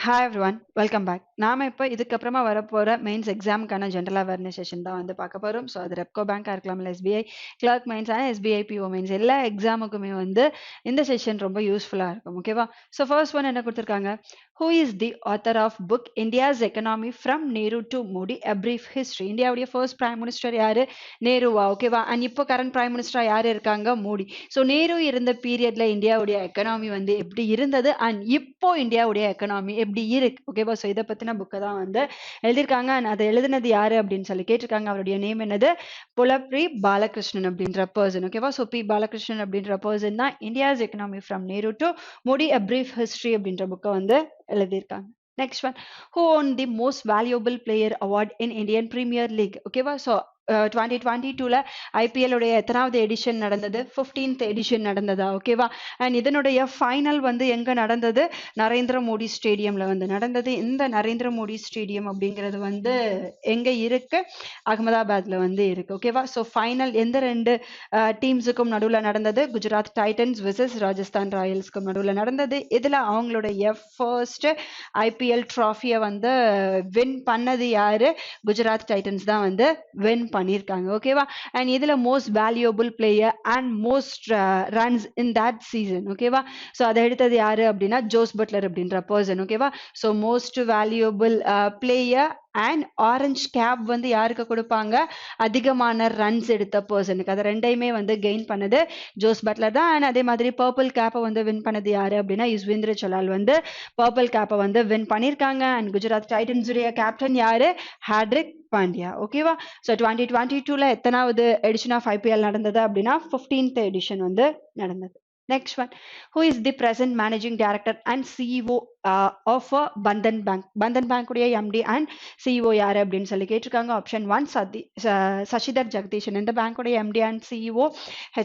Hi everyone, welcome back. நாம இப்போ இதுக்கப்புறமா வரப்போற மெயின்ஸ் எக்ஸாமுக்கான ஜென்ரல் அவேர்னஸ் செஷன் தான் வந்து பார்க்க போறோம். ஸோ அது ரெப்கோ பேங்காக இருக்கலாம், இல்லை எஸ்பிஐ கிளர்க் மெயின்ஸ் ஆனால் எஸ்பிஐ பிஓ மெயின்ஸ் எல்லா எக்ஸாமுக்குமே வந்து இந்த செஷன் ரொம்ப யூஸ்ஃபுல்லாக இருக்கும். ஓகேவா? ஸோ ஃபர்ஸ்ட் ஒன் என்ன கொடுத்துருக்காங்க, who is the author of book India's economy from Nehru to Modi a brief history. இந்தியாவுடைய ஃபர்ஸ்ட் பிரைம் மினிஸ்டர் யாரு? நேருவா. ஓகேவா? அண்ட் இப்போ கரண்ட் பிரைம் மினிஸ்டர் யாரு இருக்காங்க? மோடி. ஸோ நேரு இருந்த பீரியட்ல இந்தியாவுடைய எக்கனாமி வந்து எப்படி இருந்தது அண்ட் இப்போ இந்தியாவுடைய எக்கனாமி எப்படி இருக்கு? ஓகேவா? ஸோ இதை பத்தின புக்கை தான் வந்து எழுதியிருக்காங்க. அண்ட் அதை எழுதினது யாரு அப்படின்னு சொல்லி கேட்டிருக்காங்க. அவருடைய நேம் என்னது? புலப்ரி பாலகிருஷ்ணன் அப்படின்ற பர்சன். ஓகேவா? ஸோ பி பாலகிருஷ்ணன் அப்படின்ற பர்சன் தான் India's economy from Nehru to Modi a brief history அப்படின்ற புக்கை வந்து எழுதியிருக்காங்க. Next one, who won the most valuable player award in Indian Premier League? ஓகேவா? ஸோ 2022ல ஐபிஎல் உடைய எத்தனாவது எடிஷன் நடந்தது? 15th எடிஷன் நடந்ததா? ஓகேவா? அண்ட் இதனுடைய ஃபைனல் வந்து எங்க நடந்தது? நரேந்திர மோடி ஸ்டேடியம்ல வந்து நடந்தது. இந்த நரேந்திர மோடி ஸ்டேடியம் அப்படிங்கிறது வந்து எங்க இருக்கு? அகமதாபாத்ல வந்து இருக்கு. ஓகேவா? ஸோ ஃபைனல் எந்த ரெண்டு டீம்ஸுக்கும் நடுவில் நடந்தது? குஜராத் டைட்டன்ஸ் விசஸ் ராஜஸ்தான் ராயல்ஸ்க்கும் நடுவில் நடந்தது. இதுல அவங்களுடைய ஃபர்ஸ்ட் ஐபிஎல் ட்ராஃபியை வந்து வின் பண்ணது யாரு? குஜராத் டைட்டன்ஸ் தான் வந்து வின் பண்ணியிருக்காங்க. ஓகேவா? அண்ட் இதுல most valuable player and most runs in that season. ஓகேவா? ஸோ அதை எடுத்தது யாரு அப்படின்னா ஜோஸ் பட்லர் அப்படின்ற பர்சன். ஓகேவா? So most valuable player and orange gap வந்து யாருக்கு கொடுப்பாங்க? அதிகமான ரன்ஸ் எடுத்த பர்சனுக்கு. அதை ரெண்டையுமே வந்து கெயின் பண்ணது ஜோஸ் பட்லர் தான். அண்ட் அதே மாதிரி பர்பிள் கேப்பை வந்து வின் பண்ணது யாரு அப்படின்னா யுஸ்வேந்திர சலால் வந்து பர்பிள் கேப்பை வந்து வின் பண்ணியிருக்காங்க. அண்ட் குஜராத் டைட்டன்ஸ் உடைய கேப்டன் யாரு? ஹார்திக் பாண்டியா. ஓகேவா? ஸோ 2022ல எத்தனாவது எடிஷன் ஆஃப் ஐபிஎல் நடந்தது அப்படின்னா 15th எடிஷன் வந்து நடந்தது. Next one, who is the present managing director and CEO of Bandhan Bank? Bandhan Bank உடைய MD and CEO யாரு அப்படின்னு சொல்லி கேட்டிருக்காங்க. ஆப்ஷன் 1 சசிதர் ஜெகதீஷன். இந்த பேங்க் உடைய MD and CEO,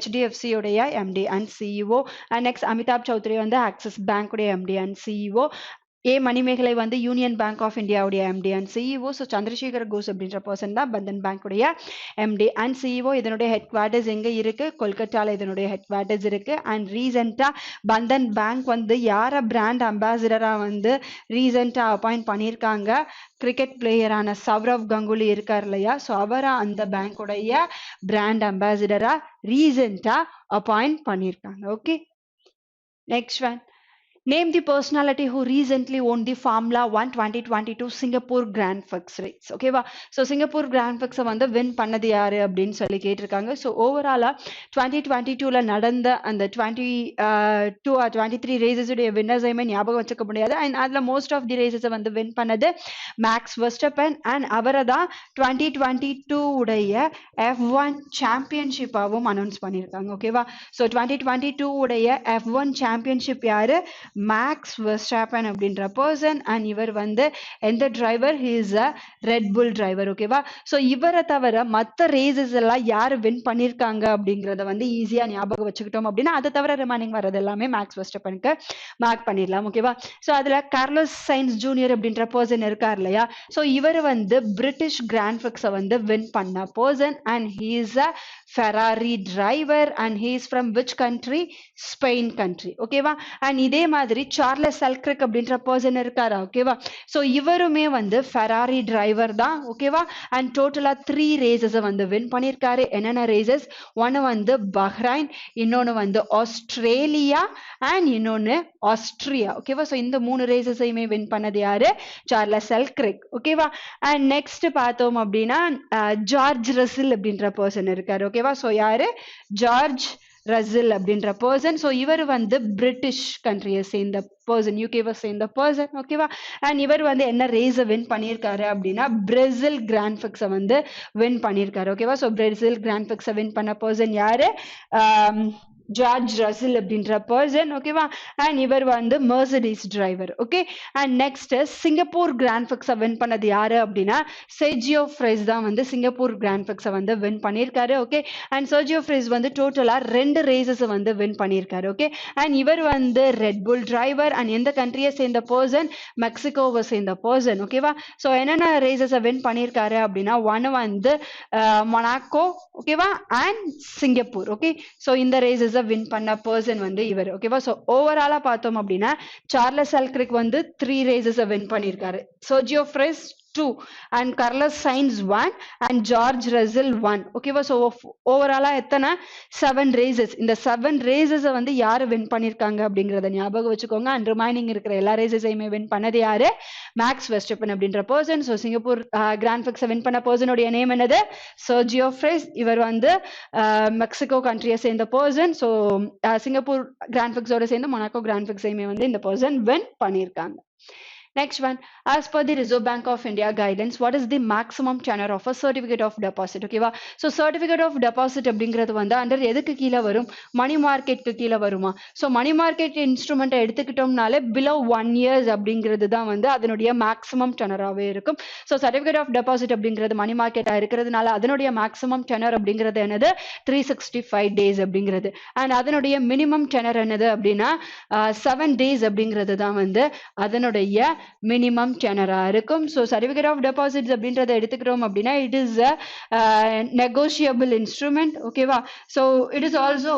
HDFC உடைய MD and CEO. and next Amitabh Chaudhry வந்து ஆக்சிஸ் பேங்க் உடைய MD and CEO. A Manimekalai வந்து யூனியன் பேங்க் ஆஃப் இந்தியாவுடைய MD and CEO. So Chandrashekhar Ghosh அப்படின்ற பர்சன் தான் பந்தன் பேங்க் உடைய MD and CEO. இதனுடைய ஹெட் குவார்டர்ஸ் எங்க இருக்கு? கொல்கட்டால இதனுடைய ஹெட் குவார்டர்ஸ் இருக்கு. அண்ட் ரீசெண்டா பந்தன் பேங்க் வந்து யார பிராண்ட் அம்பாசிடரா வந்து ரீசெண்டா அப்பாயிண்ட் பண்ணியிருக்காங்க? கிரிக்கெட் பிளேயரான சௌரவ் கங்குலி இருக்கார் இல்லையா? ஸோ அவரை அந்த பேங்க்குடைய பிராண்ட் அம்பாசிடரா ரீசெண்டா அப்பாயிண்ட் பண்ணியிருக்காங்க. Okay, next one, name the personality who recently won the Formula 1 2022 Singapore Grand Prix race. ஓகேவா? ஸோ சிங்கப்பூர் கிராண்ட் பிரிக்ஸை வந்து வின் பண்ணது யாரு அப்படின்னு சொல்லி கேட்டிருக்காங்க. ஸோ ஓவராலா 2022ல நடந்த அந்த 22 or 23 ரேசஸ் உடைய வின்னர்ஸையுமே ஞாபகம் வச்சுக்க முடியாது. அண்ட் அதுல மோஸ்ட் ஆஃப் தி ரேசஸை வந்து வின் பண்ணது மேக்ஸ் வெர்ஸ்டப்பன். அண்ட் அவரை தான் 2022 உடைய F1 சாம்பியன்ஷிப்பாகவும் அனௌன்ஸ் பண்ணியிருக்காங்க. ஓகேவா? ஸோ 2022 உடைய F1 சாம்பியன்ஷிப் யாரு? மேக்ஸ் வெர்ஸ்டாப்பன் அப்படின்ற பர்சன். அண்ட் இவர் வந்து எந்த driver? He is a red pull driver. ஓகேவா? ஸோ இவரை தவிர மற்ற ரேசஸ் எல்லாம் யார் வின் பண்ணியிருக்காங்க அப்படிங்கிறத வந்து ஈஸியாக ஞாபகம் வச்சுக்கிட்டோம் அப்படின்னா அதை தவிர ரிமைனிங் வர்றது எல்லாமே மேக்ஸ் வெர்ஸ்டாப்பனுக்கு மார்க் பண்ணிடலாம். ஓகேவா? ஸோ அதில் கார்லோஸ் சைன்ஸ் ஜூனியர் அப்படின்ற பர்சன் இருக்கார் இல்லையா? ஸோ இவர் வந்து பிரிட்டிஷ் கிராண்ட் பிரிக்ஸை வந்து வின் பண்ண person. And he is a Ferrari driver. And he is from which country? Spain country. ஓகேவா? அண்ட் இதே மாதிரி சார்லஸ் செல்க்ரிக் அப்படின்ற பர்சன் இருக்காரா? ஓகேவா? ஸோ இவருமே வந்து ஃபெராரி டிரைவர் தான். ஓகேவா? அண்ட் டோட்டலா 3 ரேசஸை வந்து வின் பண்ணியிருக்காரு. என்னென்ன ரேசஸ்? ஒன்று வந்து பஹ்ரைன், இன்னொன்று வந்து ஆஸ்திரேலியா, அண்ட் இன்னொன்று ஆஸ்திரியா. ஓகேவா? ஸோ இந்த 3 ரேசஸையுமே வின் பண்ணது யாரு? சார்லஸ் செல்க்ரிக். ஓகேவா? அண்ட் நெக்ஸ்ட் பார்த்தோம் அப்படின்னா ஜார்ஜ் ரசில் அப்படின்ற பர்சன் இருக்காரு. ஓகேவா? ஸோ யாரு? ஜார்ஜ் ரசில் அப்படின்ற பர்சன். ஸோ இவர் வந்து பிரிட்டிஷ் கண்ட்ரியை சேர்ந்த பர்சன், யூகேவை சேர்ந்த பர்சன். ஓகேவா? அண்ட் இவர் வந்து என்ன ரேஸை வின் பண்ணியிருக்காரு அப்படின்னா பிரேசில் கிராண்ட் பிரிக்ஸை வந்து வின் பண்ணியிருக்காரு. ஓகேவா? ஸோ பிரேசில் கிராண்ட் பிரிக்ஸை வின் பண்ண பர்சன் யாரு? ஜார்ஜ் ரசில் அப்படின்ற பர்சன். ஓகேவா? அண்ட் இவர் வந்து Mercedes driver. Okay. And next Singapore grand பிரிக்ஸை வின் பண்ணது யாரு அப்படின்னா செர்ஜியோ ஃப்ரெஸ் தான் வந்து சிங்கப்பூர் கிராண்ட் பிரிக்ஸை வந்து வின் பண்ணியிருக்காரு. ஓகே. அண்ட் செர்ஜியோ ஃப்ரெஸ் வந்து டோட்டலா 2 ரேசஸ் வந்து வின் பண்ணியிருக்காரு. ஓகே. அண்ட் இவர் வந்து ரெட் புல் டிரைவர். அண்ட் எந்த கண்ட்ரியை சேர்ந்த பர்சன்? மெக்சிகோவை சேர்ந்த பர்சன். ஓகேவா? ஸோ என்னென்ன ரேசஸை வின் பண்ணியிருக்காரு அப்படின்னா ஒன்று வந்து மொனாக்கோ, ஓகேவா, அண்ட் சிங்கப்பூர். ஓகே. ஸோ இந்த ரேசஸ் ரேசஸ் வின் பண்ண பர்சன் வந்து இவர். ஓகேவா? ஸோ ஓவராலா பார்த்தோம் அப்படின்னா சார்லஸ் எல்க்ரிக் வந்து 3 ரேசஸ் வின் பண்ணியிருக்காரு. Sergio fresh 2 and Carlos Sainz 1 and George Russell 1. ஓகேவா? ஸோ ஓவராலா எத்தனை 7 ரேசஸ். இந்த 7 ரேசஸை வந்து யாரு வின் பண்ணியிருக்காங்க அப்படிங்கிறத ஞாபகம் வச்சுக்கோங்க. அண்ட் ரிமைனிங் இருக்கிற எல்லா ரேசஸையுமே வின் பண்ணது யாரு? மேக்ஸ் வெஸ்டப்பன் அப்படின்ற பர்சன். ஸோ சிங்கப்பூர் கிராண்ட் பிரிக்ஸை வின் பண்ண பர்சனுடைய நேம் என்னது? Sergio Perez. இவர் வந்து மெக்சிகோ கண்ட்ரியை சேர்ந்த பர்சன். ஸோ சிங்கப்பூர் கிராண்ட் பிரிக்ஸோட சேர்ந்து மொனாக்கோ கிராண்ட் பிரிக்ஸையுமே வந்து இந்த பர்சன் வின் பண்ணியிருக்காங்க. Next one, as per the Reserve Bank of India guidance, what is the maximum tenure of a certificate of deposit? ஓகேவா? ஸோ certificate of deposit அப்படிங்கிறது வந்து under எதுக்கு கீழே வரும்? மணி மார்க்கெட்டுக்கு கீழே வருமா? ஸோ மணி மார்க்கெட் இன்ஸ்ட்ருமெண்ட்டை எடுத்துக்கிட்டோம்னாலே பிலோ 1 years அப்படிங்கிறது தான் வந்து அதனுடைய மேக்ஸிமம் டெனராகவே இருக்கும். ஸோ சர்டிஃபிகேட் ஆஃப் டெபாசிட் அப்படிங்கிறது மணி மார்க்கெட்டாக இருக்கிறதுனால அதனுடைய மேக்ஸிமம் டெனர் அப்படிங்கிறது என்னது? 365 days அப்படிங்கிறது. அண்ட் அதனுடைய மினிமம் டெனர் என்னது அப்படின்னா 7 days அப்படிங்கிறது தான் வந்து அதனுடைய மினிமம் டெனரா இருக்கும். ஸோ சர்டிஃபிகேட் ஆஃப் டெபாசிட்ஸ் அப்படின்றத எடுத்துக்கிறோம் அப்படின்னா இட் இஸ் நெகோஷியபிள் இன்ஸ்ட்ருமெண்ட். ஓகேவா? So it is also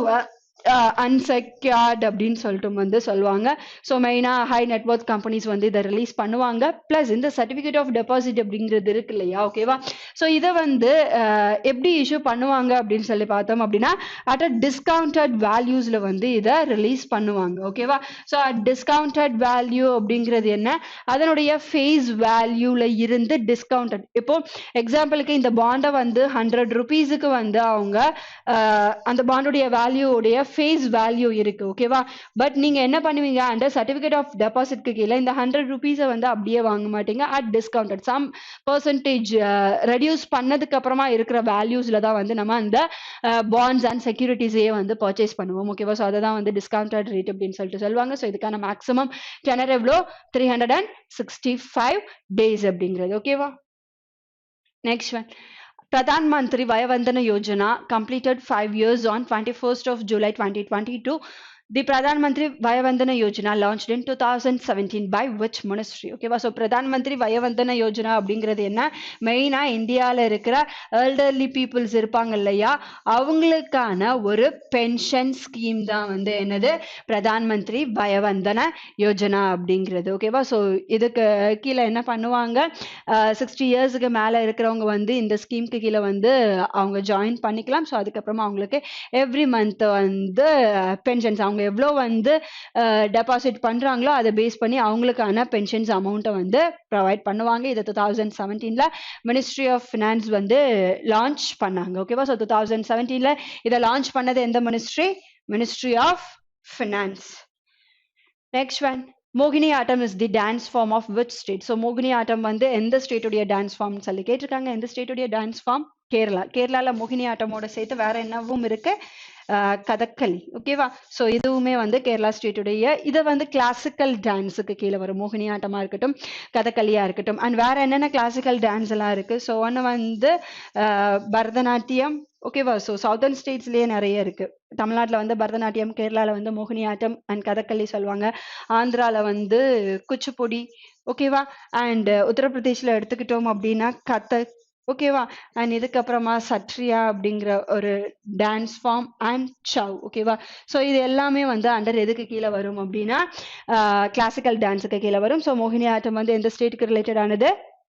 unsecured அப்படின்னு சொல்லிட்டு வந்து சொல்லுவாங்க. ஸோ மெயினாக ஹை நெட்வொர்க் கம்பெனிஸ் வந்து இதை ரிலீஸ் பண்ணுவாங்க. ப்ளஸ் இந்த சர்டிஃபிகேட் ஆஃப் டெபாசிட் அப்படிங்கிறது இருக்கு இல்லையா? ஓகேவா? ஸோ இதை வந்து எப்படி இஷ்யூ பண்ணுவாங்க அப்படின்னு சொல்லி பார்த்தோம் அப்படின்னா அட் அ டிஸ்கவுண்டட் வேல்யூஸில் வந்து இதை ரிலீஸ் பண்ணுவாங்க. ஓகேவா? ஸோ டிஸ்கவுண்டட் வேல்யூ அப்படிங்கிறது என்ன? அதனுடைய ஃபேஸ் வேல்யூவில் இருந்து டிஸ்கவுண்டட். இப்போ எக்ஸாம்பிளுக்கு இந்த பாண்டை வந்து 100 rupeesக்கு வந்து அவங்க அந்த பாண்டுடைய வேல்யூடைய ஃபேஸ் வேல்யூ இருக்கு. ஓகேவா? பட் நீங்க என்ன பண்ணுவீங்க? அந்த சர்டிஃபிகேட் ஆஃப் டெபாசிட்க்கு கீழே இந்த 100 rupeesஐ வந்து அப்படியே வாங்க மாட்டீங்க. At discounted some percentage reduce பண்ணதுக்கு அப்புறமா இருக்கிற வேல்யூஸ்ல தான் வந்து நம்ம அந்த பாண்ட்ஸ் அண்ட் செக்யூரிட்டிஸையே வந்து பர்ச்சேஸ் பண்ணுவோம். ஓகேவா? ஸோ அதை தான் வந்து டிஸ்கவுண்டட் ரேட் அப்படின்னு சொல்லிட்டு சொல்லுவாங்க. ஸோ இதுக்கான மேக்ஸிமம் டெனர் எவ்வளோ? 365 days அப்படிங்கிறது. ஓகேவா? Next one, Pradhan Mantri Vaya Vandana Yojana completed 5 years on 21st of July 2022. The Pradhan Mantri Vaya Vandana Yojana launched in 2017 by which ministry? ஓகேவா? ஸோ பிரதான் மந்திரி வய வந்தன யோஜனா அப்படிங்கிறது என்ன? மெயினாக இந்தியாவில் இருக்கிற எல்டர்லி பீப்புள்ஸ் இருப்பாங்க இல்லையா, அவங்களுக்கான ஒரு பென்ஷன் ஸ்கீம் தான் வந்து என்னது? பிரதான் மந்திரி வய வந்தன யோஜனா அப்படிங்கிறது. ஓகேவா? ஸோ இதுக்கு கீழே என்ன பண்ணுவாங்க? 60 yearsக்கு மேலே இருக்கிறவங்க வந்து இந்த ஸ்கீமுக்கு கீழே வந்து அவங்க ஜாயின் பண்ணிக்கலாம். ஸோ அதுக்கப்புறமா அவங்களுக்கு எவ்ரி மந்த் வந்து பென்ஷன்ஸ் அவங்க எவ்வளோ வந்து டெபாசிட் பண்ணுறாங்களோ அதை பேஸ் பண்ணி அவங்களுக்கான பென்ஷன்ஸ் அமௌண்ட்டை வந்து ப்ரொவைட் பண்ணுவாங்க. இதை 2017 மினிஸ்ட்ரி ஆஃப் ஃபினான்ஸ் வந்து லான்ச் பண்ணாங்க. ஓகேவா? ஸோ 2017 இதை லான்ச் பண்ணது எந்த ministry? Ministry of finance. Next one, Mohiniyattam is the dance form of which state? So Mohiniyattam வந்து எந்த ஸ்டேட்டுடைய டான்ஸ் ஃபார்ம் சொல்லி கேட்டிருக்காங்க. எந்த ஸ்டேட்டுடைய டான்ஸ் ஃபார்ம்? கேரளா. கேரளாவில் மோகினி ஆட்டமோட சேர்த்து வேற என்னவும் இருக்கு? கதக்களி. ஓகேவா? ஸோ இதுவுமே வந்து கேரளா ஸ்டேட்டுடைய இதை வந்து கிளாசிக்கல் டான்ஸுக்கு கீழே வரும். மோகினி ஆட்டமாக இருக்கட்டும், கதக்களியா இருக்கட்டும். அண்ட் வேற என்னென்ன கிளாசிக்கல் டான்ஸ் எல்லாம் இருக்கு? ஸோ ஒன்று வந்து பரதநாட்டியம். ஓகேவா? ஸோ சவுதர்ன் ஸ்டேட்ஸ்லேயே நிறைய இருக்கு. தமிழ்நாட்டில் வந்து பரதநாட்டியம், கேரளாவில் வந்து மோகினி ஆட்டம் அண்ட் கதக்களி சொல்லுவாங்க, ஆந்திராவில் வந்து குச்சிப்புடி. ஓகேவா? அண்ட் உத்தரப்பிரதேசில் எடுத்துக்கிட்டோம் அப்படின்னா கதக். ஓகேவா? அண்ட் இதுக்கப்புறமா சட்ரியா அப்படிங்கிற ஒரு டான்ஸ் ஃபார்ம் அண்ட் சவ். ஓகேவா? ஸோ இது எல்லாமே வந்து அண்டர் எதுக்கு கீழே வரும் அப்படின்னா கிளாசிக்கல் டான்ஸுக்கு கீழே வரும். ஸோ மோகினி ஆட்டம் வந்து எந்த ஸ்டேட்டுக்கு ரிலேட்டட் ஆனது?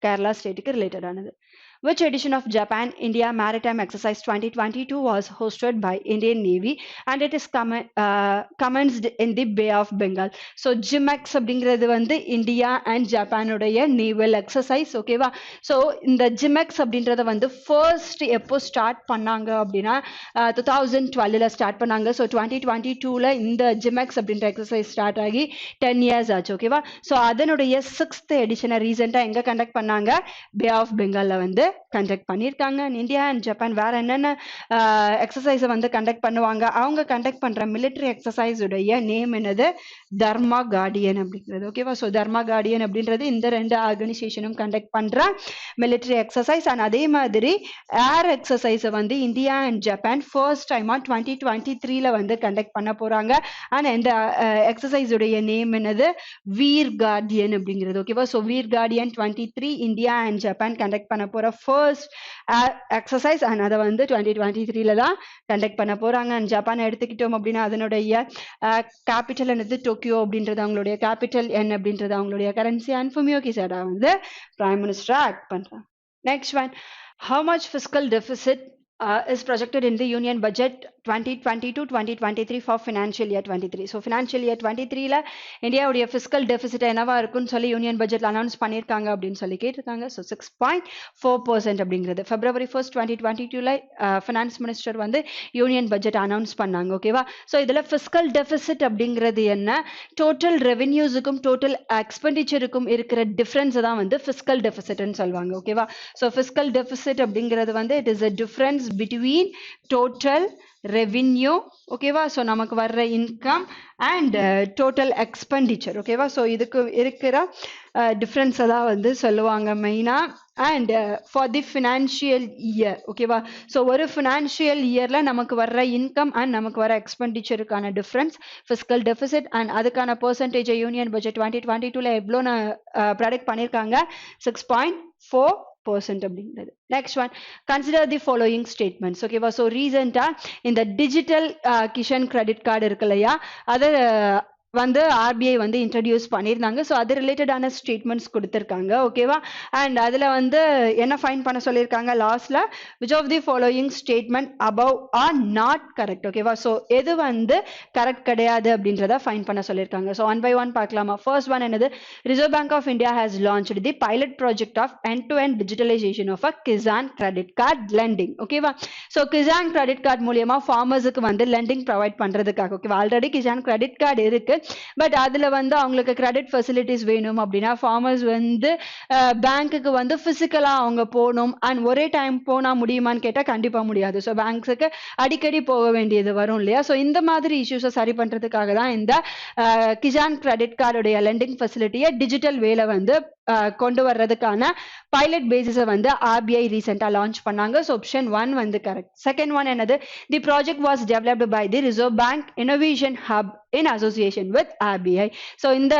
கேரளா ஸ்டேட்டுக்கு ரிலேட்டட் ஆனது. Which edition of Japan India Maritime Exercise 2022 was hosted by Indian Navy and it is commenced in the Bay of Bengal? So JIMEX அப்படிங்கிறது வந்து இந்தியா அண்ட் ஜப்பானுடைய நேவல் எக்ஸசைஸ். ஓகேவா? So இந்த ஜிமெக்ஸ் அப்படின்றத வந்து ஃபர்ஸ்ட் எப்போ ஸ்டார்ட் பண்ணாங்க அப்படின்னா 2012 ஸ்டார்ட் பண்ணாங்க. ஸோ 2022 இந்த ஜிமெக்ஸ் அப்படின்ற எக்ஸசைஸ் ஸ்டார்ட் ஆகி 10 years ஆச்சு. ஓகேவா? ஸோ அதனுடைய 6th எடிஷனை ரீசெண்டாக எங்கே கண்டக்ட் பண்ணாங்க? பே ஆஃப் பெங்காலில் வந்து கண்டக்ட் பண்ணியிருக்காங்க. இந்தியா அண்ட் ஜப்பான் வேற என்னென்ன எக்ஸசைஸை வந்து கண்டக்ட் பண்ணுவாங்க? அவங்க கண்டக்ட் பண்ற மிலிட்டரி எக்ஸசைஸ் உடைய நேம் என்னது? தர்மா கார்டியன் அப்படிங்கிறது. ஓகேவா? ஸோ தர்மா கார்டியன் அப்படின்றது இந்த 2 ஆர்கனைசேஷனும் கண்டக்ட் பண்ற மிலிட்டரி எக்ஸசைஸ். அண்ட் அதே மாதிரி ஏர் எக்ஸசைஸை வந்து இந்தியா அண்ட் ஜப்பான் ஃபர்ஸ்ட் டைமா 2023 வந்து கண்டக்ட் பண்ண போறாங்க. அண்ட் இந்த எக்ஸசைஸ் உடைய நேம் என்னது? வீர் கார்டியன் அப்படிங்கிறது. ஓகேவா? So Veer Guardian 23 India and Japan conduct பண்ண போற ஃபர்ஸ்ட் எக்ஸசைஸ் அண்ட் அதை வந்து 2023 தான் கண்டக்ட் பண்ண போறாங்க. அண்ட் ஜப்பான் எடுத்துக்கிட்டோம் அப்படின்னா அதனுடைய கேபிட்டல் என்னது டோக்கியோ அப்படின்றது அவங்களுடைய கேபிட்டல் என் அப்படின்றது அவங்களுடைய கரன்சி. அண்ட் ஃபுமியோ கிசாடா வந்து பிரைம் மினிஸ்டரா ஆக்ட் பண்றாங்க. Next one, how much fiscal deficit is projected in the union budget 2022-2023 for financial year 23. So financial year 23 ல இந்தியாவுடைய fiscal deficit என்னவா இருக்குன்னு சொல்லி யூனியன் பட்ஜெட்ல அனௌன்ஸ் பண்ணிருக்காங்க அப்படின்னு சொல்லி கேட்டிருக்காங்க. So 6.4% அப்படிங்கிறது February 1st 2022 ல ஃபினான்ஸ் மினிஸ்டர் வந்து யூனியன் பட்ஜெட் அனௌன்ஸ் பண்ணாங்க. ஓகேவா? ஸோ இதுல fiscal deficit அப்படிங்கிறது என்ன, டோட்டல் ரெவென்யூஸுக்கும் டோட்டல் எக்ஸ்பெண்டிச்சருக்கும் இருக்கிற டிஃபரன்ஸ் தான் வந்து fiscal deficitன்னு சொல்லுவாங்க. ஓகேவா? ஸோ fiscal deficit அப்படிங்கிறது வந்து it is a difference between total revenue, ஓகேவா? ஸோ நமக்கு வர்ற இன்கம் அண்ட் டோட்டல் எக்ஸ்பெண்டிச்சர். ஓகேவா? ஸோ இதுக்கு இருக்கிற டிஃப்ரென்ஸை தான் வந்து சொல்லுவாங்க மெயினாக. And for the financial year. ஓகேவா? ஸோ ஒரு ஃபினான்ஷியல் இயரில் நமக்கு வர்ற இன்கம் அண்ட் நமக்கு வர எக்ஸ்பெண்டிச்சருக்கான டிஃப்ரென்ஸ் ஃபிஸ்கல் டெபிசிட். அண்ட் அதுக்கான பர்சன்டேஜ் யூனியன் பட்ஜெட் 2022 எவ்வளோ ப்ராடக்ட் பண்ணியிருக்காங்க, 6.4% அப்படிங்கிறது. Next one, consider the following statements. ஓகேவா? ஸோ ரீசெண்டாக இந்த டிஜிட்டல் கிஷன் கிரெடிட் கார்டு இருக்கு இல்லையா, அதை வந்து ஆர்பிஐ வந்து இன்ட்ரடியூஸ் பண்ணியிருந்தாங்க. ஸோ அது ரிலேட்டடான ஸ்டேட்மெண்ட்ஸ் கொடுத்துருக்காங்க. ஓகேவா? அண்ட் அதில் வந்து என்ன ஃபைன் பண்ண சொல்லியிருக்காங்க லாஸ்ட்ல, which of the following statement above are not correct. ஓகேவா? ஸோ எது வந்து கரெக்ட் கிடையாது அப்படின்றத ஃபைன் பண்ண சொல்லியிருக்காங்க. ஸோ ஒன் பை ஒன் பார்க்கலாமா? ஃபர்ஸ்ட் ஒன் என்னது, reserve bank of India has launched the pilot project of end to end digitalisation of a Kisan credit card lending. ஓகேவா? ஸோ கிசான் கிரெடிட் கார்டு மூலியமா ஃபார்மர்ஸுக்கு வந்து லெண்டிங் ப்ரொவைட் பண்றதுக்காக. ஓகேவா? ஆல்ரெடி கிசான் கிரெடிட் கார்டு இருக்கு, but அதுல வந்து அவங்களுக்கு கிரெடிட் ஃபெசிலிட்டிஸ் வேணும் அப்படின்னா ஃபார்மர்ஸ் வந்து பேங்க்குக்கு வந்து பிசிக்கலா அவங்க போகணும். அண்ட் ஒரே டைம் போனா முடியுமான்னு கேட்டா கண்டிப்பா முடியாது. ஸோ பேங்க்ஸுக்கு அடிக்கடி போக வேண்டியது வரும் இல்லையா? ஸோ இந்த மாதிரி இஷ்யூஸை சரி பண்றதுக்காக தான் இந்த கிசான் கிரெடிட் கார்டுடைய லெண்டிங் ஃபெசிலிட்டியை டிஜிட்டல் வேல வந்து கொண்டு வர்றதுக்கான பைலட் பேசிஸை வந்து ஆர்பிஐ ரீசெண்டாக லான்ச் பண்ணாங்க. ஸோ ஆப்ஷன் 1 வந்து கரெக்ட். செகண்ட் ஒன் என்னது, the project was developed by the reserve bank innovation hub in association with RBI. So இந்த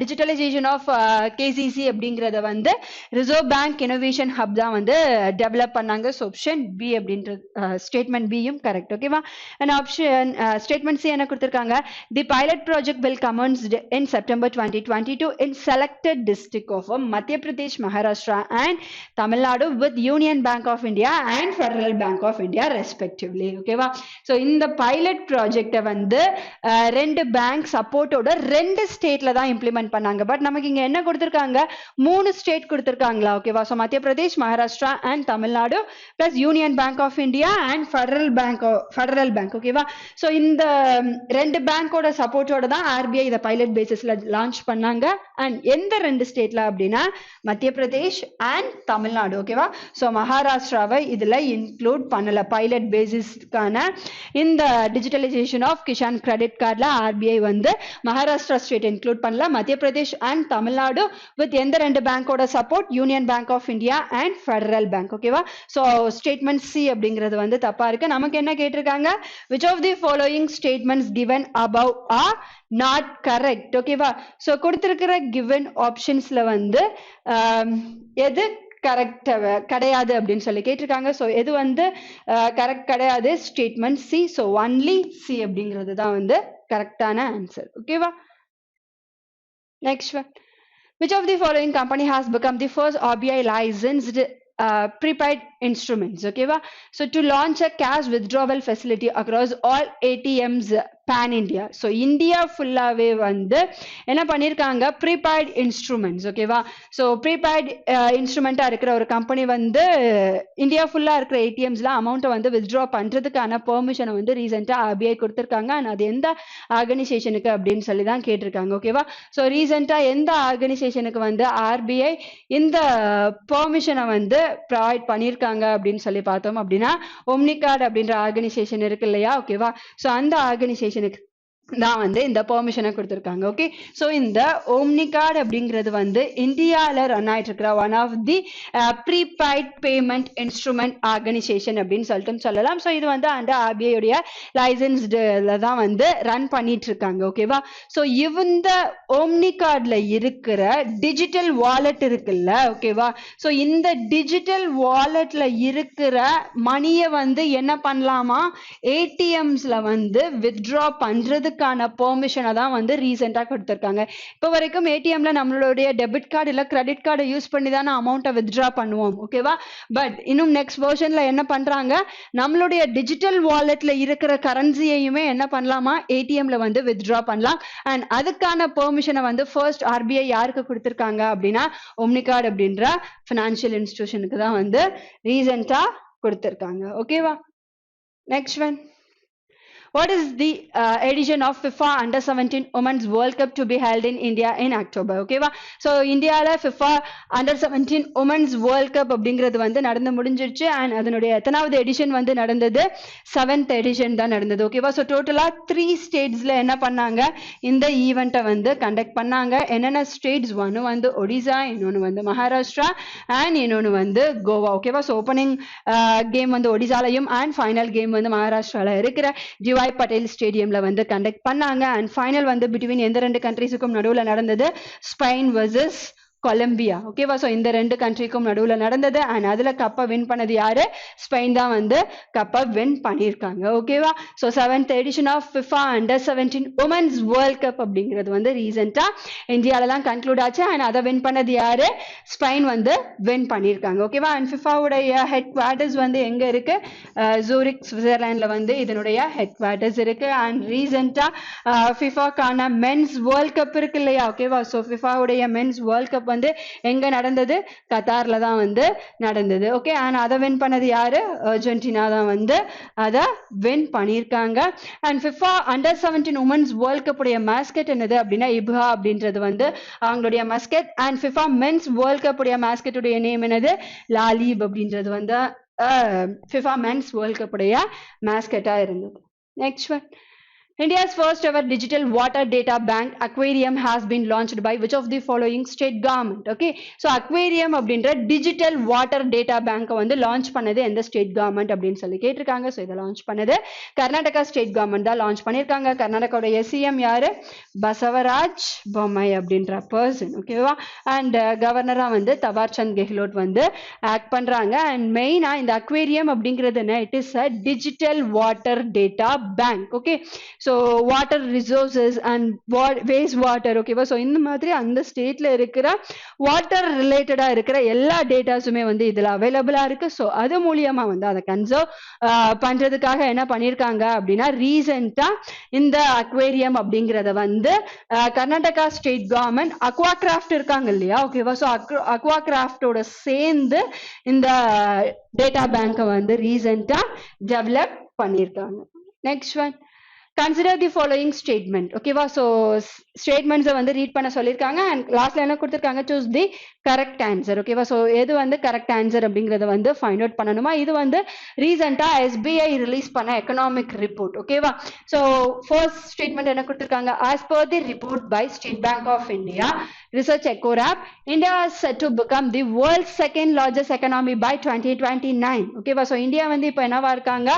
டிஜிட்டலைசேஷன் ஆஃப் கேசிசி அப்படிங்கிறத வந்து ரிசர்வ் பேங்க் இன்னோவேஷன் ஹப் தான் வந்து டெவலப் பண்ணாங்க. ஸோ ஆப்ஷன் பி அப்படின்ற statement பியும் கரெக்ட். ஓகேவா? அண்ட் ஆப்ஷன் ஸ்டேட்மெண்ட் சி என்ன கொடுத்துருக்காங்க, the pilot project will commenced in September 2022 in selected district of Madhya Pradesh, Maharashtra and Tamil Nadu with Union Bank of India and Federal Bank of India respectively. ஓகேவா? So இந்த pilot ப்ராஜெக்டை வந்து ரெண்டு bank சப்போர்ட்டோட ரெண்டு ஸ்டேட்ல தான் implement பண்ணாங்க. பட் நமக்கு இங்க என்ன கொடுத்துருக்காங்க, 3 ஸ்டேட் கொடுத்துருக்காங்களா? ஓகேவா? So Madhya Pradesh, Maharashtra and Tamil Nadu plus union bank of India and federal bank. ஓகேவா? ஸோ இந்த ரெண்டு பேங்கோட சப்போர்ட்டோட தான் ஆர்பிஐ இதை பைலட் பேசிஸ்ல லான்ச் பண்ணாங்க. அண்ட் எந்த ரெண்டு ஸ்டேட்ல அப்படின்னா மத்திய பிரதேஷ் அண்ட் தமிழ்நாடு. ஓகேவா? ஸோ மகாராஷ்டிராவை இதுல இன்க்ளூட் பண்ணல. பைலட் பேசிஸ்க்கான இந்த டிஜிட்டலைசேஷன் ஆஃப் கிஷான் கிரெடிட் கார்டுல ஆர்பிஐ வந்து மகாராஷ்டிரா ஸ்டேட் இன்க்ளூட் பண்ணல. மத்திய பிரதேஷ் அண்ட் தமிழ்நாடு வித் எந்த ரெண்டு பேங்கோட support, Union bank of India and federal bank. ஓகேவா? ஸோ ஸ்டேட்மெண்ட் சி அப்படிங்கிறது வந்து தப்பா இருக்கு. நமக்கு என்ன கேட்டிருக்காங்க, which of the following statements given above are not correct. ஓகேவா? ஸோ கொடுத்திருக்கிற given ஆப்ஷன்ஸ்ல வந்து எது கரெக்ட் கிடையாது அப்படின்னு சொல்லி கேட்டிருக்காங்க. ஸோ எது வந்து கரெக்ட் கிடையாது, statement C. So only see அப்படிங்கிறது தான் வந்து கரெக்டான ஆன்சர். ஓகேவா? Next one, which of the following company has become the first RBI licensed prepaid instruments? ஓகேவா? So to launch a cash withdrawal facility across all ATMs pan India. So India ஃபுல்லாவே வந்து என்ன பண்ணியிருக்காங்க, ப்ரீபெய்ட் இன்ஸ்ட்ருமெண்ட்ஸ். ஓகேவா? So prepaid இன்ஸ்ட்ருமெண்ட்டா இருக்கிற ஒரு company வந்து India ஃபுல்லா இருக்கிற ஏடிஎம்ஸ்ல அமௌண்ட்டை வந்து வித்ட்ரா பண்றதுக்கான பெர்மிஷனை வந்து ரீசெண்டா ஆர்பிஐ கொடுத்திருக்காங்க. அண்ட் அது எந்த ஆர்கனைசேஷனுக்கு அப்படின்னு சொல்லி தான் கேட்டிருக்காங்க. ஓகேவா? ஸோ ரீசெண்டா எந்த ஆர்கனைசேஷனுக்கு வந்து ஆர்பிஐ இந்த பெர்மிஷனை வந்து ப்ரொவைட் பண்ணியிருக்காங்க அப்படின்னு சொல்லி பார்த்தோம் அப்படின்னா ஒம்னிகார்ட் அப்படின்ற ஆர்கனைசேஷன் இருக்கு இல்லையா? ஓகேவா? ஸோ அந்த ஆர்கனைசேஷனுக்கு தான் வந்து இந்த பெர்மிஷனை கொடுத்துருக்காங்க. ஓகே, ஸோ இந்த ஓம்னி கார்டு அப்படிங்கிறது வந்து இந்தியாவில் ரன் ஆயிட்டு இருக்கிற one of the prepaid payment instrument organisation அப்படின்னு சொல்லிட்டு சொல்லலாம். ஸோ இது வந்து அந்த ஆர்பிஐடைய லைசன்ஸ்டுல தான் வந்து ரன் பண்ணிட்டு இருக்காங்க. ஓகேவா, ஸோ இந்த ஓம்னி கார்டில் இருக்கிற டிஜிட்டல் வாலெட் இருக்குல்ல, ஓகேவா, ஸோ இந்த டிஜிட்டல் வாலெட்ல இருக்கிற மணியை வந்து என்ன பண்ணலாமா, ஏடிஎம்ஸ்ல வந்து வித்ட்ரா பண்றதுக்கான பெர்மிஷனை தான் வந்து ரீசெண்டா கொடுத்திருக்காங்க. இப்போ வரைக்கும் ஏடிஎம்ல நம்மளுடைய டெபிட் கார்டு இல்ல கிரெடிட் கார்டை யூஸ் பண்ணி தான் அமௌண்ட்டை வித்ட்ரா பண்ணுவோம். ஓகேவா, பட் இன்னும் நெக்ஸ்ட் வெர்ஷன்ல என்ன பண்றாங்க, நம்மளுடைய டிஜிட்டல் வாலெட்ல இருக்கிற கரன்சியையுமே என்ன பண்ணலாமா, ஏடிஎம்ல வந்து வித்ட்ரா பண்ணலாம். அண்ட் அதுக்கான பெர்மிஷனை வந்து ஃபர்ஸ்ட் ஆர்பிஐ யாருக்கு கொடுத்திருக்காங்க அப்படின்னா ஓம்னி கார்டு அப்படின்ற ஃபினான்ஷியல் இன்ஸ்டிடியூஷனுக்கு தான் வந்து ரீசெண்டா கொடுத்திருக்காங்க. ஓகேவா, next one. What is the edition of FIFA Under-17 Women's World Cup to be held in India in October? ஓகேவா, ஸோ இந்தியாவில் FIFA Under-17 Women's World Cup அப்படிங்கிறது வந்து நடந்து முடிஞ்சிருச்சு. அண்ட் அதனுடைய எத்தனாவது எடிஷன் வந்து நடந்தது, 7th எடிஷன் தான் நடந்தது. ஓகேவா, ஸோ டோட்டலாக 3 ஸ்டேட்ஸில் என்ன பண்ணாங்க, இந்த ஈவெண்ட்டை வந்து கண்டக்ட் பண்ணாங்க. என்னென்ன ஸ்டேட்ஸ், ஒன்று வந்து ஒடிசா, இன்னொன்று வந்து மகாராஷ்டிரா, அண்ட் இன்னொன்று வந்து கோவா. ஓகேவா, ஸோ ஓப்பனிங் கேம் வந்து ஒடிசாலையும் அண்ட் ஃபைனல் கேம் வந்து மகாராஷ்டிராவில் இருக்கிற டிஒய் பட்டேல் ஸ்டேடியம்ல வந்து கண்டக்ட் பண்ணாங்க. அண்ட் ஃபைனல் வந்து பிட்வீன் எந்த 2 கண்ட்ரிஸுக்கும் நடுவில் நடந்தது, ஸ்பெயின் வர்சஸ் கொலம்பியா. ஓகேவா, ஸோ இந்த 2 கண்ட்ரிக்கும் நடுவில் நடந்தது. அண்ட் அதில் கப்பை வின் பண்ணது யாரு, ஸ்பெயின் தான் வந்து கப்பை வின் பண்ணியிருக்காங்க. ஓகேவா, so 7th edition of FIFA Under-17 Women's World Cup அப்படிங்கிறது வந்து ரீசெண்டாக இந்தியாவில தான் கன்க்ளூட் ஆச்சு. அண்ட் அதை வின் பண்ணது யாரு, ஸ்பெயின் வந்து வின் பண்ணியிருக்காங்க. ஓகேவா, அண்ட் ஃபிஃபாவுடைய ஹெட் குவார்ட்டர்ஸ் வந்து எங்க இருக்கு, ஜூரிக் சுவிட்சர்லாண்டில் வந்து இதனுடைய ஹெட் குவார்ட்டர்ஸ் இருக்கு. அண்ட் ரீசெண்டாக ஃபிஃபாக்கான மென்ஸ் வேர்ல்ட் கப் இருக்கு இல்லையா, ஓகேவா, ஸோ ஃபிஃபாவுடைய மென்ஸ் வேர்ல்ட் கப் வந்து எங்க நடந்தது, கத்தார்ல தான் வந்து நடந்தது. ஓகே, அண்ட் அதை வின் பண்ணது யாரு, அர்ஜென்டினா தான் வந்து அதை வின் பண்ணியிருக்காங்க. And FIFA Under-17 women's world cup உடைய மாஸ்கெட் என்னது அப்படின்னா இப்ஹா அப்படின்றது வந்து அவங்களுடைய mascot. And FIFA men's world cup உடைய மாஸ்கெட் உடைய நேம் என்னது, லாலிப் அப்படின்றது வந்து FIFA மென்ஸ் வேர்ல்ட் கப் உடைய மாஸ்கெட்டா இருந்தது. Next one. India's first ever digital water data bank aquarium has been launched by which of the following state government? Okay, so aquarium அப்படின்ற digital water data bank வந்து launch பண்ணது எந்த state government அப்படின்னு சொல்லி கேட்டிருக்காங்க. So இதை launch பண்ணது Karnataka state government தான் லான்ச் பண்ணியிருக்காங்க. கர்நாடகாவோட சிஎம் யாரு, பசவராஜ் பொம்மை அப்படின்ற பர்சன். ஓகேவா, அண்ட் கவர்னரா வந்து தவார் சந்த் கெஹ்லோட் வந்து ஆக்ட் பண்றாங்க. அண்ட் மெயினா இந்த அக்வேரியம் அப்படிங்கிறது என்ன, it is a digital water data bank. Okay, so water resources and waste water. ஓகேவா, ஸோ இந்த மாதிரி அந்த ஸ்டேட்ல இருக்கிற வாட்டர் ரிலேட்டடா இருக்கிற எல்லா டேட்டாஸுமே வந்து இதுல அவைலபிளா இருக்கு. ஸோ அது மூலியமா வந்து அதை கன்சர்வ் பண்றதுக்காக என்ன பண்ணியிருக்காங்க அப்படின்னா ரீசெண்டா இந்த அக்வேரியம் அப்படிங்கிறத வந்து Karnataka state government Aqua craft இருக்காங்க இல்லையா, ஓகேவா, ஸோ அக்வா கிராஃப்டோட சேர்ந்து இந்த டேட்டா பேங்கை வந்து ரீசெண்டா டெவலப் பண்ணியிருக்காங்க. Next one. Consider the following statement. ஓகேவா, ஸோ ஸ்டேட்மெண்ட்ஸை வந்து ரீட் பண்ண சொல்லியிருக்காங்க. அண்ட் லாஸ்ட்ல என்ன கொடுத்துருக்காங்க, சூஸ் தி கரெக்ட் ஆன்சர். ஓகேவா, ஸோ எது வந்து கரெக்ட் ஆன்சர் அப்படிங்கிறத வந்து ஃபைண்ட் அவுட் பண்ணணுமா. இது வந்து ரீசெண்டாக SBI ரிலீஸ் பண்ண எக்கனாமிக் ரிப்போர்ட். ஓகேவா, ஸோ ஃபர்ஸ்ட் ஸ்டேட்மெண்ட் என்ன கொடுத்துருக்காங்க, as per the report by State Bank of India research Ecowrap, India is set to become the world second largest economy by 2029. ஓகேவா, so India வந்து இப்போ என்னவா இருக்காங்க,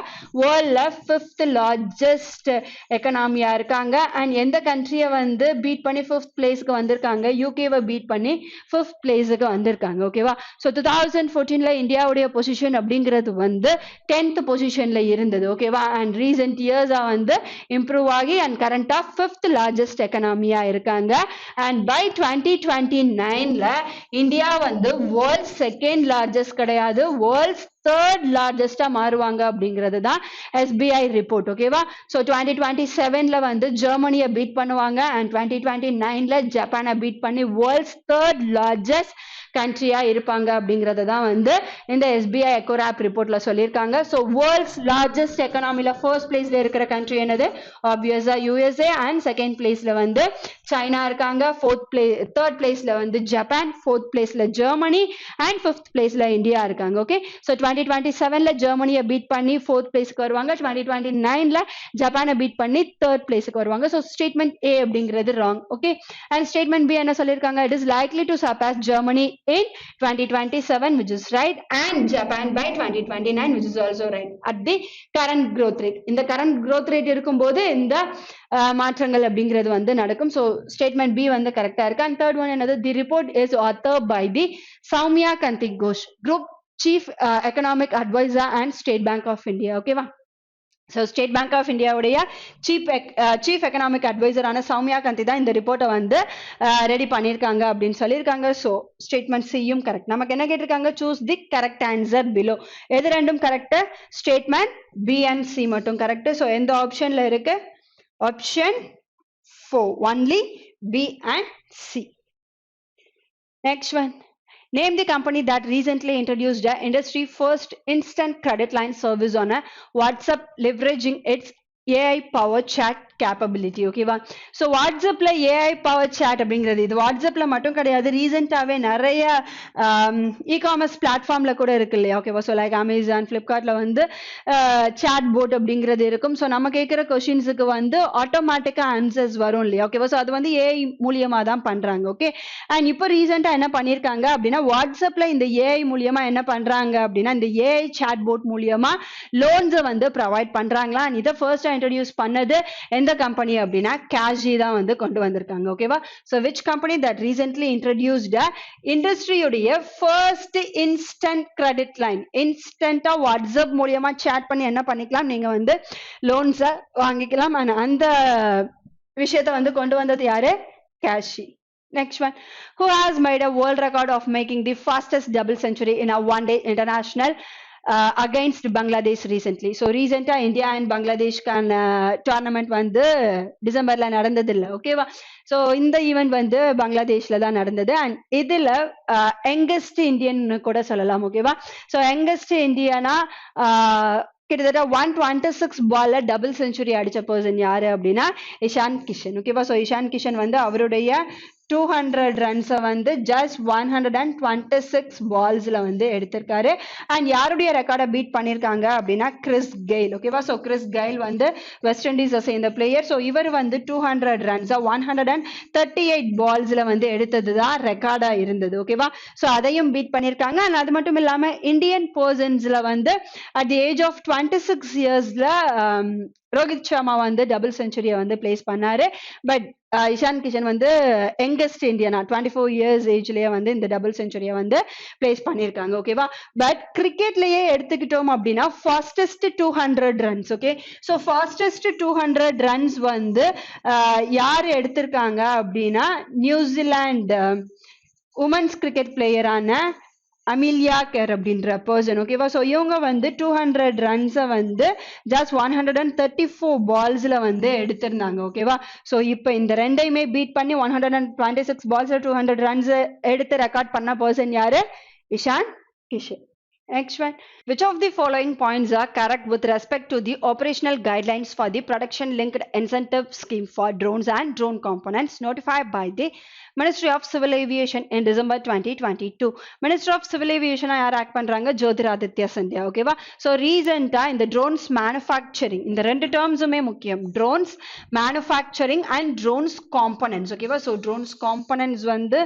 வேர்ல்ட்ல 5th largest எக்கனாமியா இருக்காங்க. And எந்த கண்ட்ரியை வந்து பீட் பண்ணி 5th பிளேஸ்க்கு வந்திருக்காங்க, யூகேவை பீட் பண்ணி 5th பிளேஸுக்கு வந்திருக்காங்க. ஓகேவா, ஸோ 2014ல இந்தியாவுடைய பொசிஷன் அப்படிங்கிறது வந்து 10th பொசிஷன்ல இருந்தது. ஓகேவா, அண்ட் ரீசெண்ட் இயர்ஸா வந்து இம்ப்ரூவ் ஆகி அண்ட் கரண்டா 5th லார்ஜஸ்ட் எக்கனாமியா இருக்காங்க. அண்ட் பை 2029ல இந்தியா வந்து வேர்ல்ட் செகண்ட் லார்ஜஸ்ட் கிடையாது, வேர்ல்ட் 3rd லார்ஜஸ்டா மாறுவாங்க அப்படிங்கிறது தான் SBI ரிப்போர்ட். ஓகேவா, ஸோ 2027ல வந்து ஜெர்மனியை பீட் பண்ணுவாங்க. அண்ட் 2029ல ஜப்பானை பீட் பண்ணி வேர்ல்ட்ஸ் 3rd லார்ஜஸ்ட் கண்ட்ரியா இருப்பாங்க அப்படிங்கறத தான் வந்து இந்த SBI எக்கோ ரேப் ரிப்போர்ட்ல சொல்லியிருக்காங்க. ஸோ வேர்ல்ட்ஸ் லார்ஜஸ்ட் எக்கனாமில ஃபர்ஸ்ட் பிளேஸ்ல இருக்கிற கண்ட்ரி என்னது? ஆப்வியஸா USA, அண்ட் செகண்ட் பிளேஸ்ல வந்து சைனா இருக்காங்க. தேர்ட் பிளேஸ்ல வந்து ஜப்பான், ஃபோர்த் பிளேஸ்ல ஜெர்மனி, அண்ட் ஃபிஃப்த் பிளேஸ்ல இந்தியா இருக்காங்க. ஓகே, ஸோ 2027ல ஜெர்மனியை பீட் பண்ணி ஃபோர்த் பிளேஸ்க்கு வருவாங்க. 2029ல ஜப்பானை பீட் பண்ணி தேர்ட் பிளேஸ்க்கு வருவாங்க. ஸோ ஸ்டேட்மெண்ட் A அப்படிங்கிறது wrong. Okay, and statement B என்ன சொல்லியிருக்காங்க? It is likely to surpass Germany in 2027, which is right, and Japan by 2029, which is also right at the current growth rate. இந்த current growth rate இருக்கும்போது இந்த மாற்றங்கள் அப்படிங்கிறது வந்து நடக்கும். ஸோ ஸ்டேட்மெண்ட் B வந்து கரெக்டா இருக்கு. அண்ட் தேர்ட் ஒன் என்னது? The report is author by the Soumya Kanti Ghosh, group chief economic adviser and State Bank of India. ஓகேவா? ஸோ ஸ்டேட் பேங்க் ஆஃப் இந்தியாவுடைய சீஃப் எக்கனாமிக் அட்வைசரான சௌமியா கந்தி தான் இந்த ரிப்போர்ட்டை வந்து ரெடி பண்ணியிருக்காங்க அப்படின்னு சொல்லியிருக்காங்க. ஸோ ஸ்டேட்மெண்ட் சியும் கரெக்ட். நமக்கு என்ன கேட்டிருக்காங்க? Choose the correct answer below. எது ரெண்டும் correct? Statement B and C மட்டும் கரெக்ட். ஸோ எந்த ஆப்ஷன்ல இருக்கு? Option 4, only B and C. Next one. Name the company that recently introduced the industry first instant credit line service on a WhatsApp, leveraging its AI power chat capability. ஓகேவா? So வாட்ஸ்அப்ல AI power chat அப்படிங்கிறது இது வாட்ஸ்அப்ல மட்டும் கிடையாது, ரீசெண்டாவே நிறைய e-commerce பிளாட்ஃபார்ம்ல கூட இருக்கு இல்லையா? ஓகேவா? ஸோ லைக் அமேசான், ஃபிளிப்கார்ட்ல வந்து சேட் போட் அப்படிங்கிறது இருக்கும். ஸோ நம்ம கேட்குற கொஸ்டின்ஸுக்கு வந்து ஆட்டோமேட்டிக்கா ஆன்சர்ஸ் வரும் இல்லையா? ஓகேவா? ஸோ அது வந்து AI மூலியமா தான் பண்றாங்க. ஓகே, அண்ட் இப்போ ரீசெண்டா என்ன பண்ணியிருக்காங்க அப்படின்னா, வாட்ஸ்அப்ல இந்த AI மூலியமா என்ன பண்றாங்க அப்படின்னா, இந்த AI சேட் போட் மூலியமா லோன்ஸை வந்து ப்ரொவைட் பண்றாங்களா? இதை ஃபர்ஸ்ட் இன்ட்ரடியூஸ் பண்ணது எந்த கம்பெனி அப்படின்னா கேஷி தான் வந்து கொண்டு வந்திருக்காங்க. ஓகேவா? So which company that recently introduced இண்டஸ்ட்ரியுடைய ஃபர்ஸ்ட் இன்ஸ்டன்ட் கிரெடிட் லைன். இன்ஸ்டன்டா வாட்ஸ்அப் மூலியமா சேட் பண்ணி என்ன பண்ணிக்கலாம், நீங்க வந்து லோன்ஸை வாங்கிக்கலாம். அந்த விஷயத்தை வந்து கொண்டு வந்தது யாரு? கேஷி. Next one. Who has made a world record of making the fastest double century in a one-day international against Bangladesh recently? So recently India and Bangladesh tournament வந்து டிசம்பர்ல நடந்தது இல்ல. ஓகேவா? ஸோ இந்த ஈவெண்ட் வந்து பங்களாதேஷ்ல தான் நடந்தது. அண்ட் இதுல யங்கஸ்ட் இந்தியன் கூட சொல்லலாம். ஓகேவா? ஸோ யங்கஸ்ட் இந்தியனா கிட்டத்தட்ட 126 பால்ல டபுள் செஞ்சுரி அடிச்ச பர்சன் யாரு அப்படின்னா இஷான் கிஷன். ஓகேவா? ஸோ இஷான் கிஷன் வந்து அவருடைய 200 ரன்ஸை வந்து ஜஸ்ட் 126 பால்ஸ்ல வந்து எடுத்திருக்காரு. அண்ட் யாருடைய ரெக்கார்டை பீட் பண்ணியிருக்காங்க அப்படின்னா கிறிஸ் கெயில். ஓகேவா? ஸோ கிறிஸ் கெயில் வந்து வெஸ்ட் இண்டீஸை சேர்ந்த பிளேயர். ஸோ இவர் வந்து 200 ரன்ஸை 138 பால்ஸ்ல வந்து எடுத்தது தான் ரெக்கார்டா இருந்தது. ஓகேவா? ஸோ அதையும் பீட் பண்ணியிருக்காங்க. அண்ட் அது மட்டும் இல்லாம இந்தியன் பர்சன்ஸ்ல வந்து அட் தி ஏஜ் ஆஃப் 26 இயர்ஸ்ல ரோஹித் சர்மா வந்து டபுள் செஞ்சுரியை வந்து பிளேஸ் பண்ணாரு. பட் இஷான் கிஷன் வந்து யங்கஸ்ட் இந்தியனா 24 இயர்ஸ் ஏஜ்லயே வந்து இந்த டபுள் செஞ்சுரியை வந்து பிளேஸ் பண்ணியிருக்காங்க. ஓகேவா? பட் கிரிக்கெட்லயே எடுத்துக்கிட்டோம் அப்படின்னா fastest 200 runs. Okay, so fastest 200 runs வந்து யார் எடுத்திருக்காங்க அப்படின்னா நியூசிலாந்து உமன்ஸ் கிரிக்கெட் பிளேயரான அமிலியா கேர் அப்படின்ற பர்சன். ஓகேவா? ஸோ இவங்க வந்து 200 ரன்ஸை வந்து ஜஸ்ட் 134 பால்ஸ்ல வந்து எடுத்திருந்தாங்க. ஓகேவா? ஸோ இப்போ இந்த ரெண்டையுமே பீட் பண்ணி 126 பால்ஸ்ல 200 ரன்ஸ் எடுத்து ரெக்கார்ட் பண்ண பர்சன் யாரு? Ishan Kishan. Next one. Which of the following points are correct with respect to the operational guidelines for the production linked incentive scheme for drones and drone components notified by the Ministry of Civil Aviation in December 2022? Minister of Civil Aviation யார் act பண்றாங்க? ஜோதிராதித்யா சிந்தியா. ஓகேவா? So ரீசெண்டா இந்த drones manufacturing, இந்த ரெண்டு டேர்ம்ஸுமே முக்கியம். Drones manufacturing and drones components. ஓகேவா? So drones components வந்து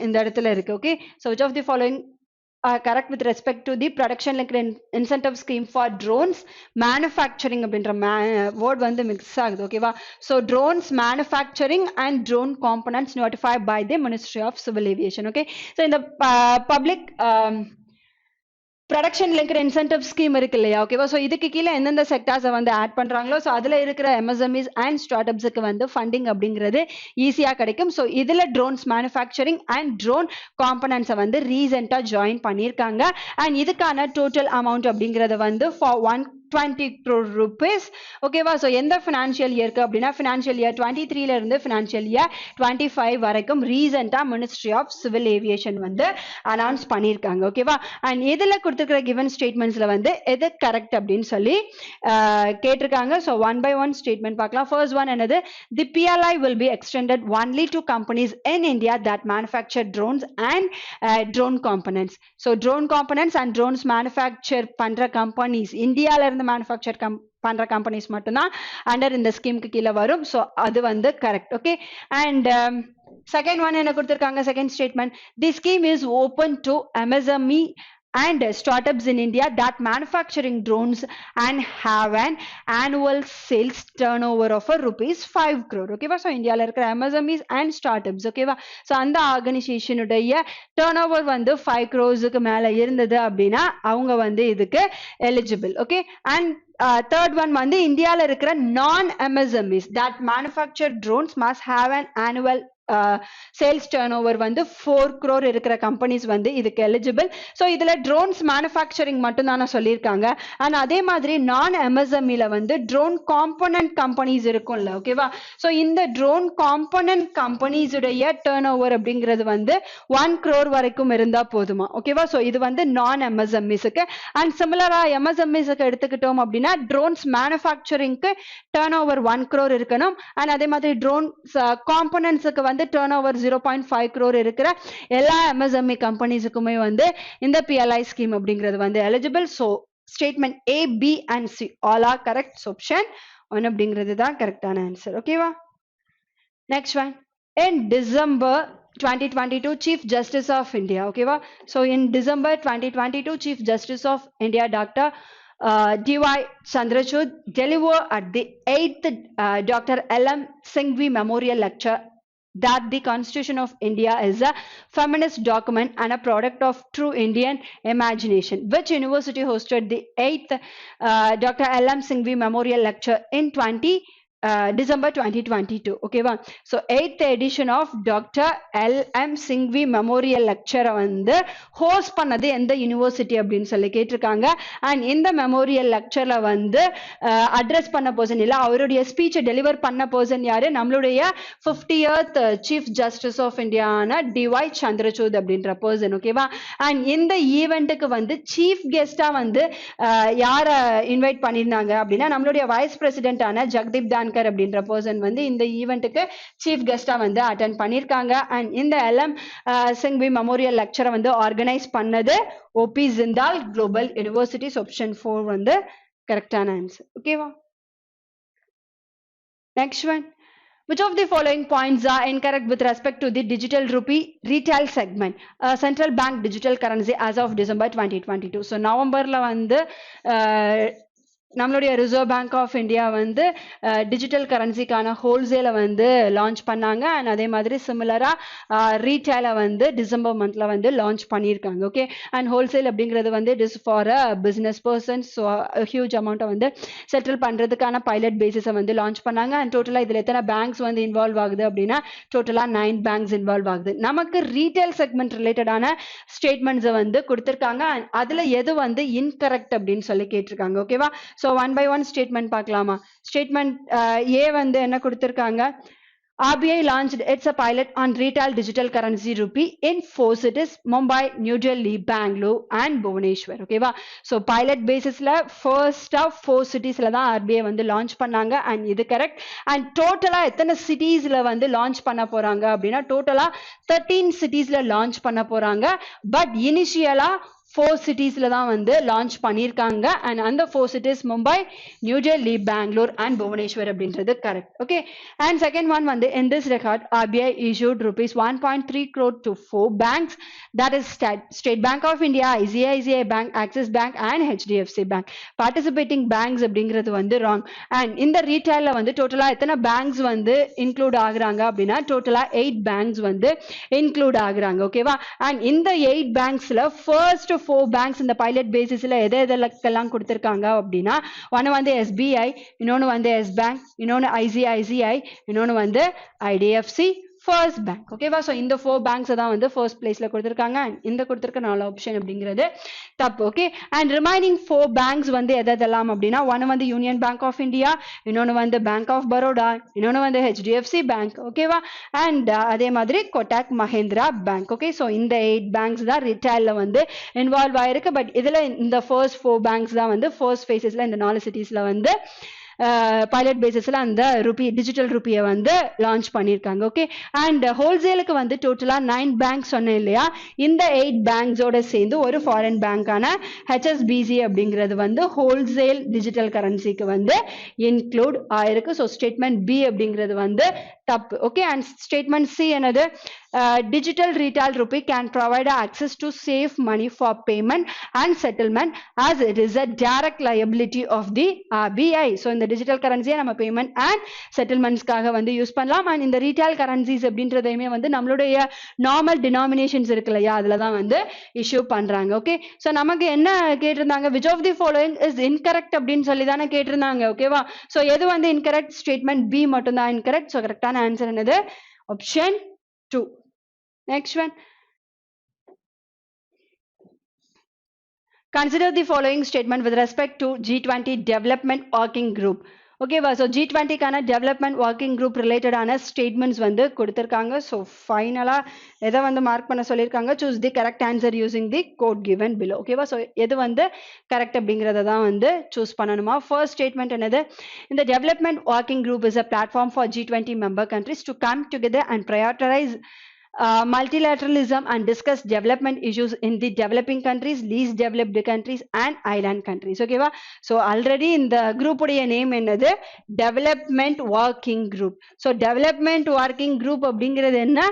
இந்த இடத்துல இருக்கு. Okay, so which of the following correct with respect to the production linked incentive scheme for drones manufacturing அப்படின்ற word வந்து மிக்ஸ் ஆகுது. ஓகேவா? So drones manufacturing and drone components notified by the Ministry of Civil Aviation. Okay, so இந்த public production linked incentive scheme இருக்கு இல்லையா? ஓகேவா? So இதுக்கு கீழே எந்தெந்த செக்டார்ஸை வந்து ஆட் பண்றாங்களோ ஸோ அதில் இருக்கிற MSMEs அண்ட் ஸ்டார்ட் அப்ஸுக்கு வந்து ஃபண்டிங் அப்படிங்கிறது ஈஸியாக கிடைக்கும். ஸோ இதில் ட்ரோன்ஸ் மேனுஃபேக்சரிங் அண்ட் ட்ரோன் காம்பனன்ட்ஸை வந்து ரீசெண்டாக ஜாயின் பண்ணியிருக்காங்க. அண்ட் இதுக்கான டோட்டல் அமௌண்ட் அப்படிங்கிறத வந்து 20 crore rupees. Okay va, so எந்த financial year க்கு அப்படினா financial year 23 ல இருந்து financial year 25 வரைக்கும் recent Ministry of Civil Aviation வந்து announce பண்ணிருக்காங்க. Okay va, and இதுல கொடுத்திருக்கிற given statements ல வந்து எது correct அப்படினு சொல்லி கேட்டிருக்காங்க. so one by one statement பார்க்கலாம். first one என்னது, the PLI will be extended only to companies in India that manufacture drones and drone components. so drone components and drones manufacture பண்ற companies இந்தியால இருந்து manufacture பண்ற companies மட்டும்தான் under இந்த ஸ்கீமுக்கு கீழ வரும். so அது வந்து correct. okay, and second one என்ன கொடுத்திருக்காங்க, second statement, the scheme is open to MSME and startups in India that manufacturing drones and have an annual sales turnover of rupees 5 crore. okay va, so இந்தியால இருக்கிற MSMEs and startups. okay va, so அந்த organisation உடைய turnover வந்து 5 crores க்கு மேல இருந்தது அப்படினா அவங்க வந்து இதுக்கு eligible. okay, and third one வந்து இந்தியால இருக்கிற non MSMEs that manufacture drones must have an annual sales turnover வந்து 4 crore இருக்கிற companies வந்து இதுக்கு eligible. so இதுல drones manufacturing மட்டும் தான சொல்லிருக்காங்க. and அதே மாதிரி non MSME ல வந்து drone component companies இருக்கும்ல. ஓகேவா, so இந்த drone component companies உடைய turnover அப்படிங்கிறது வந்து 1 crore வரைக்கும் இருந்தா போதுமா. ஓகேவா, so இது வந்து non MSMEs க்கு. and similar MSMEs க்கு எடுத்துக்கிட்டோம் அப்படினா drones manufacturing க்கு turnover 1 crore இருக்கணும். and அதே மாதிரி drone components க்கு வந்து turnover 0.5 crore இருக்கிற எல்லா MSME companiesக்குமே வந்து இந்த PLI scheme அப்படிங்கிறது வந்து eligible. so statement A, B and C all are correct. so option 1 அப்படிங்கிறது தான் கரெக்டான ஆன்சர். ஓகேவா, next one, in December 2022 Chief Justice of India. ஓகேவா, so in December 2022 Chief Justice of India Dr. D.Y. Chandrachud delivered at the 8th Dr. L.M. Singhvi Memorial Lecture that the Constitution of India is a feminist document and a product of true Indian imagination. Which university hosted the 8th Dr. L.M. Singhvi Memorial Lecture in December 2022. okay va, so 8th edition of Dr. L.M. Singhvi Memorial Lecture வந்து host பண்ணது எந்த university அப்படின்னு சொல்லி கேட்டிருக்காங்க. and இந்த memorial லெக்சர்ல வந்து address பண்ண person இல்ல, அவருடைய ஸ்பீச் டெலிவர் பண்ண பர்சன் யாரு, நம்மளுடைய 50th சீஃப் ஜஸ்டிஸ் ஆஃப் இந்தியானா D.Y. சந்திரசூட் அப்படின்ற பர்சன். ஓகேவா, and இந்த ஈவெண்ட்டுக்கு வந்து சீஃப் கெஸ்டா வந்து யார இன்வைட் பண்ணிருந்தாங்க அப்படின்னா நம்மளுடைய வைஸ் பிரசிடென்ட் ஆன ஜெகதீப் தான்கர் அப்படின்ற பர்சன் வந்து இந்த ஈவெண்ட்டுக்கு சீஃப் கெஸ்டா வந்து அட்டெண்ட் பண்ணிருக்காங்க. and இந்த எல்எம் சிங்வி மெமோரியல் லெக்சரை வந்து ஆர்கனைஸ் பண்ணது OP Jindal global university. Option 4 வந்து கரெக்டான ஆன்சர். ஓகேவா, next one, which of the following points are incorrect with respect to the digital rupee retail segment, central bank digital currency as of December 2022. so நவம்பர்ல வந்து நம்மளுடைய reserve bank of India வந்து digital கரன்சிக்கான ஹோல்சேலை வந்து launch பண்ணாங்க. And அதே மாதிரி சிமிலரா ரீட்டைலை வந்து December மந்த்ல வந்து லான்ச் பண்ணியிருக்காங்க. ஓகே, அண்ட் ஹோல்சேல் அப்படிங்கிறது வந்து it is for a business persons. So huge அமௌண்ட்டை வந்து செட்டில் பண்ணுறதுக்கான பைலட் பேசிஸை வந்து லான்ச் பண்ணாங்க. அண்ட் டோட்டலாக இதில் எத்தனை பேங்க்ஸ் வந்து இன்வால்வ் ஆகுது அப்படின்னா டோட்டலாக 9 பேங்க்ஸ் இன்வால்வ் ஆகுது. நமக்கு ரீட்டைல் செக்மெண்ட் ரிலேட்டடான ஸ்டேட்மெண்ட்ஸை வந்து கொடுத்துருக்காங்க. அண்ட் அதில் எது வந்து இன்கரெக்ட் அப்படின்னு சொல்லி கேட்டிருக்காங்க. ஓகேவா, so one by one statement பார்க்கலாமா. ஸ்டேட்மெண்ட் A வந்து என்ன கொடுத்திருக்காங்க, RBI launched its a pilot on retail digital currency rupee in 4 cities, Mumbai, New Delhi, Bangalore and Bhubaneswar. ஓகேவா, so pilot basisல first of 4 cities-ல தான் RBI வந்து லான்ச் பண்ணாங்க. and இது correct. and டோட்டலா எத்தனை சிட்டிஸ்ல வந்து லான்ச் பண்ண போறாங்க அப்படின்னா டோட்டலா 13 சிட்டிஸ்ல லான்ச் பண்ண போறாங்க. பட் இனிஷியலா 4 cities-ல தான் வந்து லான்ச் பண்ணிருக்காங்க. and அந்த 4 cities Mumbai, New Delhi, Bangalore and Bhubaneswar அப்படின்றது correct. Okay, and second one வந்து in this record RBI issued rupees 1.3 crore to 4 banks, that is State Bank of India, ICICI Bank, Axis Bank and HDFC Bank. participating banks அப்படிங்கிறது வந்து wrong. and இந்த ரீட்டைல்ல வந்து டோட்டலா எத்தனை banks வந்து include ஆகுறாங்க அப்படின்னா டோட்டலா 8 பேங்க்ஸ் வந்து இன்க்ளூட் ஆகுறாங்க. ஓகேவா, and இந்த 8 பேங்க்ஸ்ல ஃபர்ஸ்ட் 4 பேங்க்ஸ் இந்த பைலட் பேசிஸ்ல எதெல்லாம் கொடுத்திருக்காங்க அப்படின்னா ஒன்னு வந்து SBI, இன்னொன்னு வந்து S Bank, இன்னொன்னு ICICI, இன்னொன்னு வந்து IDFC first bank. ஓகேவா? ஸோ இந்த 4 banks தான் வந்து first placeல கொடுத்துருக்காங்க. இந்த கொடுத்துருக்க 4 ஆப்ஷன் அப்படிங்கிறது தப்பு. ஓகே, அண்ட் ரிமைனிங் 4 banks வந்து எதெல்லாம் அப்படின்னா, ஒன்று வந்து யூனியன் பேங்க் ஆஃப் இந்தியா, இன்னொன்று வந்து பேங்க் ஆஃப் பரோடா, இன்னொன்று வந்து HDFC பேங்க். ஓகேவா? அண்ட் அதே மாதிரி Kotak Mahindra bank. Okay, so இந்த 8 பேங்க்ஸ் தான் ரிட்டைல்ல வந்து இன்வால்வ் ஆயிருக்கு. பட் இதுல இந்த ஃபர்ஸ்ட் 4 பேங்க்ஸ் தான் வந்து ஃபர்ஸ்ட் ஃபேசஸ்ல இந்த 4 சிட்டிஸ்ல வந்து பைலட் பேசிஸ்ல அந்த டிஜிட்டல் ருப்பியை வந்து லான்ச் பண்ணியிருக்காங்க. ஓகே, அண்ட் ஹோல்சேலுக்கு வந்து டோட்டலா 9 பேங்க் சொன்னேன் இல்லையா, இந்த 8 பேங்க்ஸோட சேர்ந்து ஒரு ஃபாரின் பேங்கான HSBC அப்படிங்கிறது வந்து ஹோல்சேல் டிஜிட்டல் கரன்சிக்கு வந்து இன்க்ளூட் ஆயிருக்கு. ஸோ ஸ்டேட்மெண்ட் பி அப்படிங்கிறது வந்து தப்பு. ஓகே, அண்ட் ஸ்டேட்மெண்ட் சி என்னது, digital retail rupee can provide access to safe money for payment and settlement as it is a direct liability of the RBI. So இந்த digital currency நம்ம payment and settlementsக்காக வந்து use பண்ணலாம். and இந்த retail currencies அப்படின்றதையுமே வந்து நம்மளுடைய normal denominations இருக்கு இல்லையா, அதுல தான் வந்து இஷ்யூ பண்றாங்க. ஓகே, ஸோ நமக்கு என்ன கேட்டிருந்தாங்க, which of the following is incorrect அப்படின்னு சொல்லி தானே கேட்டிருந்தாங்க. ஓகேவா? ஸோ எது வந்து incorrect, ஸ்டேட்மெண்ட் பி மட்டும் தான் incorrect. ஸோ கரெக்டான ஆன்சர் என்னது, option 2. Next one. Consider the following statement with respect to G20 Development Working Group. Okay, so G20 கான Development Working Group related ஆன statements வந்து கொடுத்திருக்காங்க. So finally எதை வந்து மார்க் பண்ண சொல்லியிருக்காங்க, choose the correct answer using the code given below. Okay, so எது வந்து correct அப்படிங்கிறத தான் வந்து choose பண்ணணுமா. First statement என்னது, இந்த Development Working Group is a platform for G20 member countries to come together and prioritize multilateralism and discuss development issues in the developing countries, least developed countries and island countries. Okay va? So already in the group உடைய name என்னது, development working group. So development working group அப்படிங்கிறது என்ன,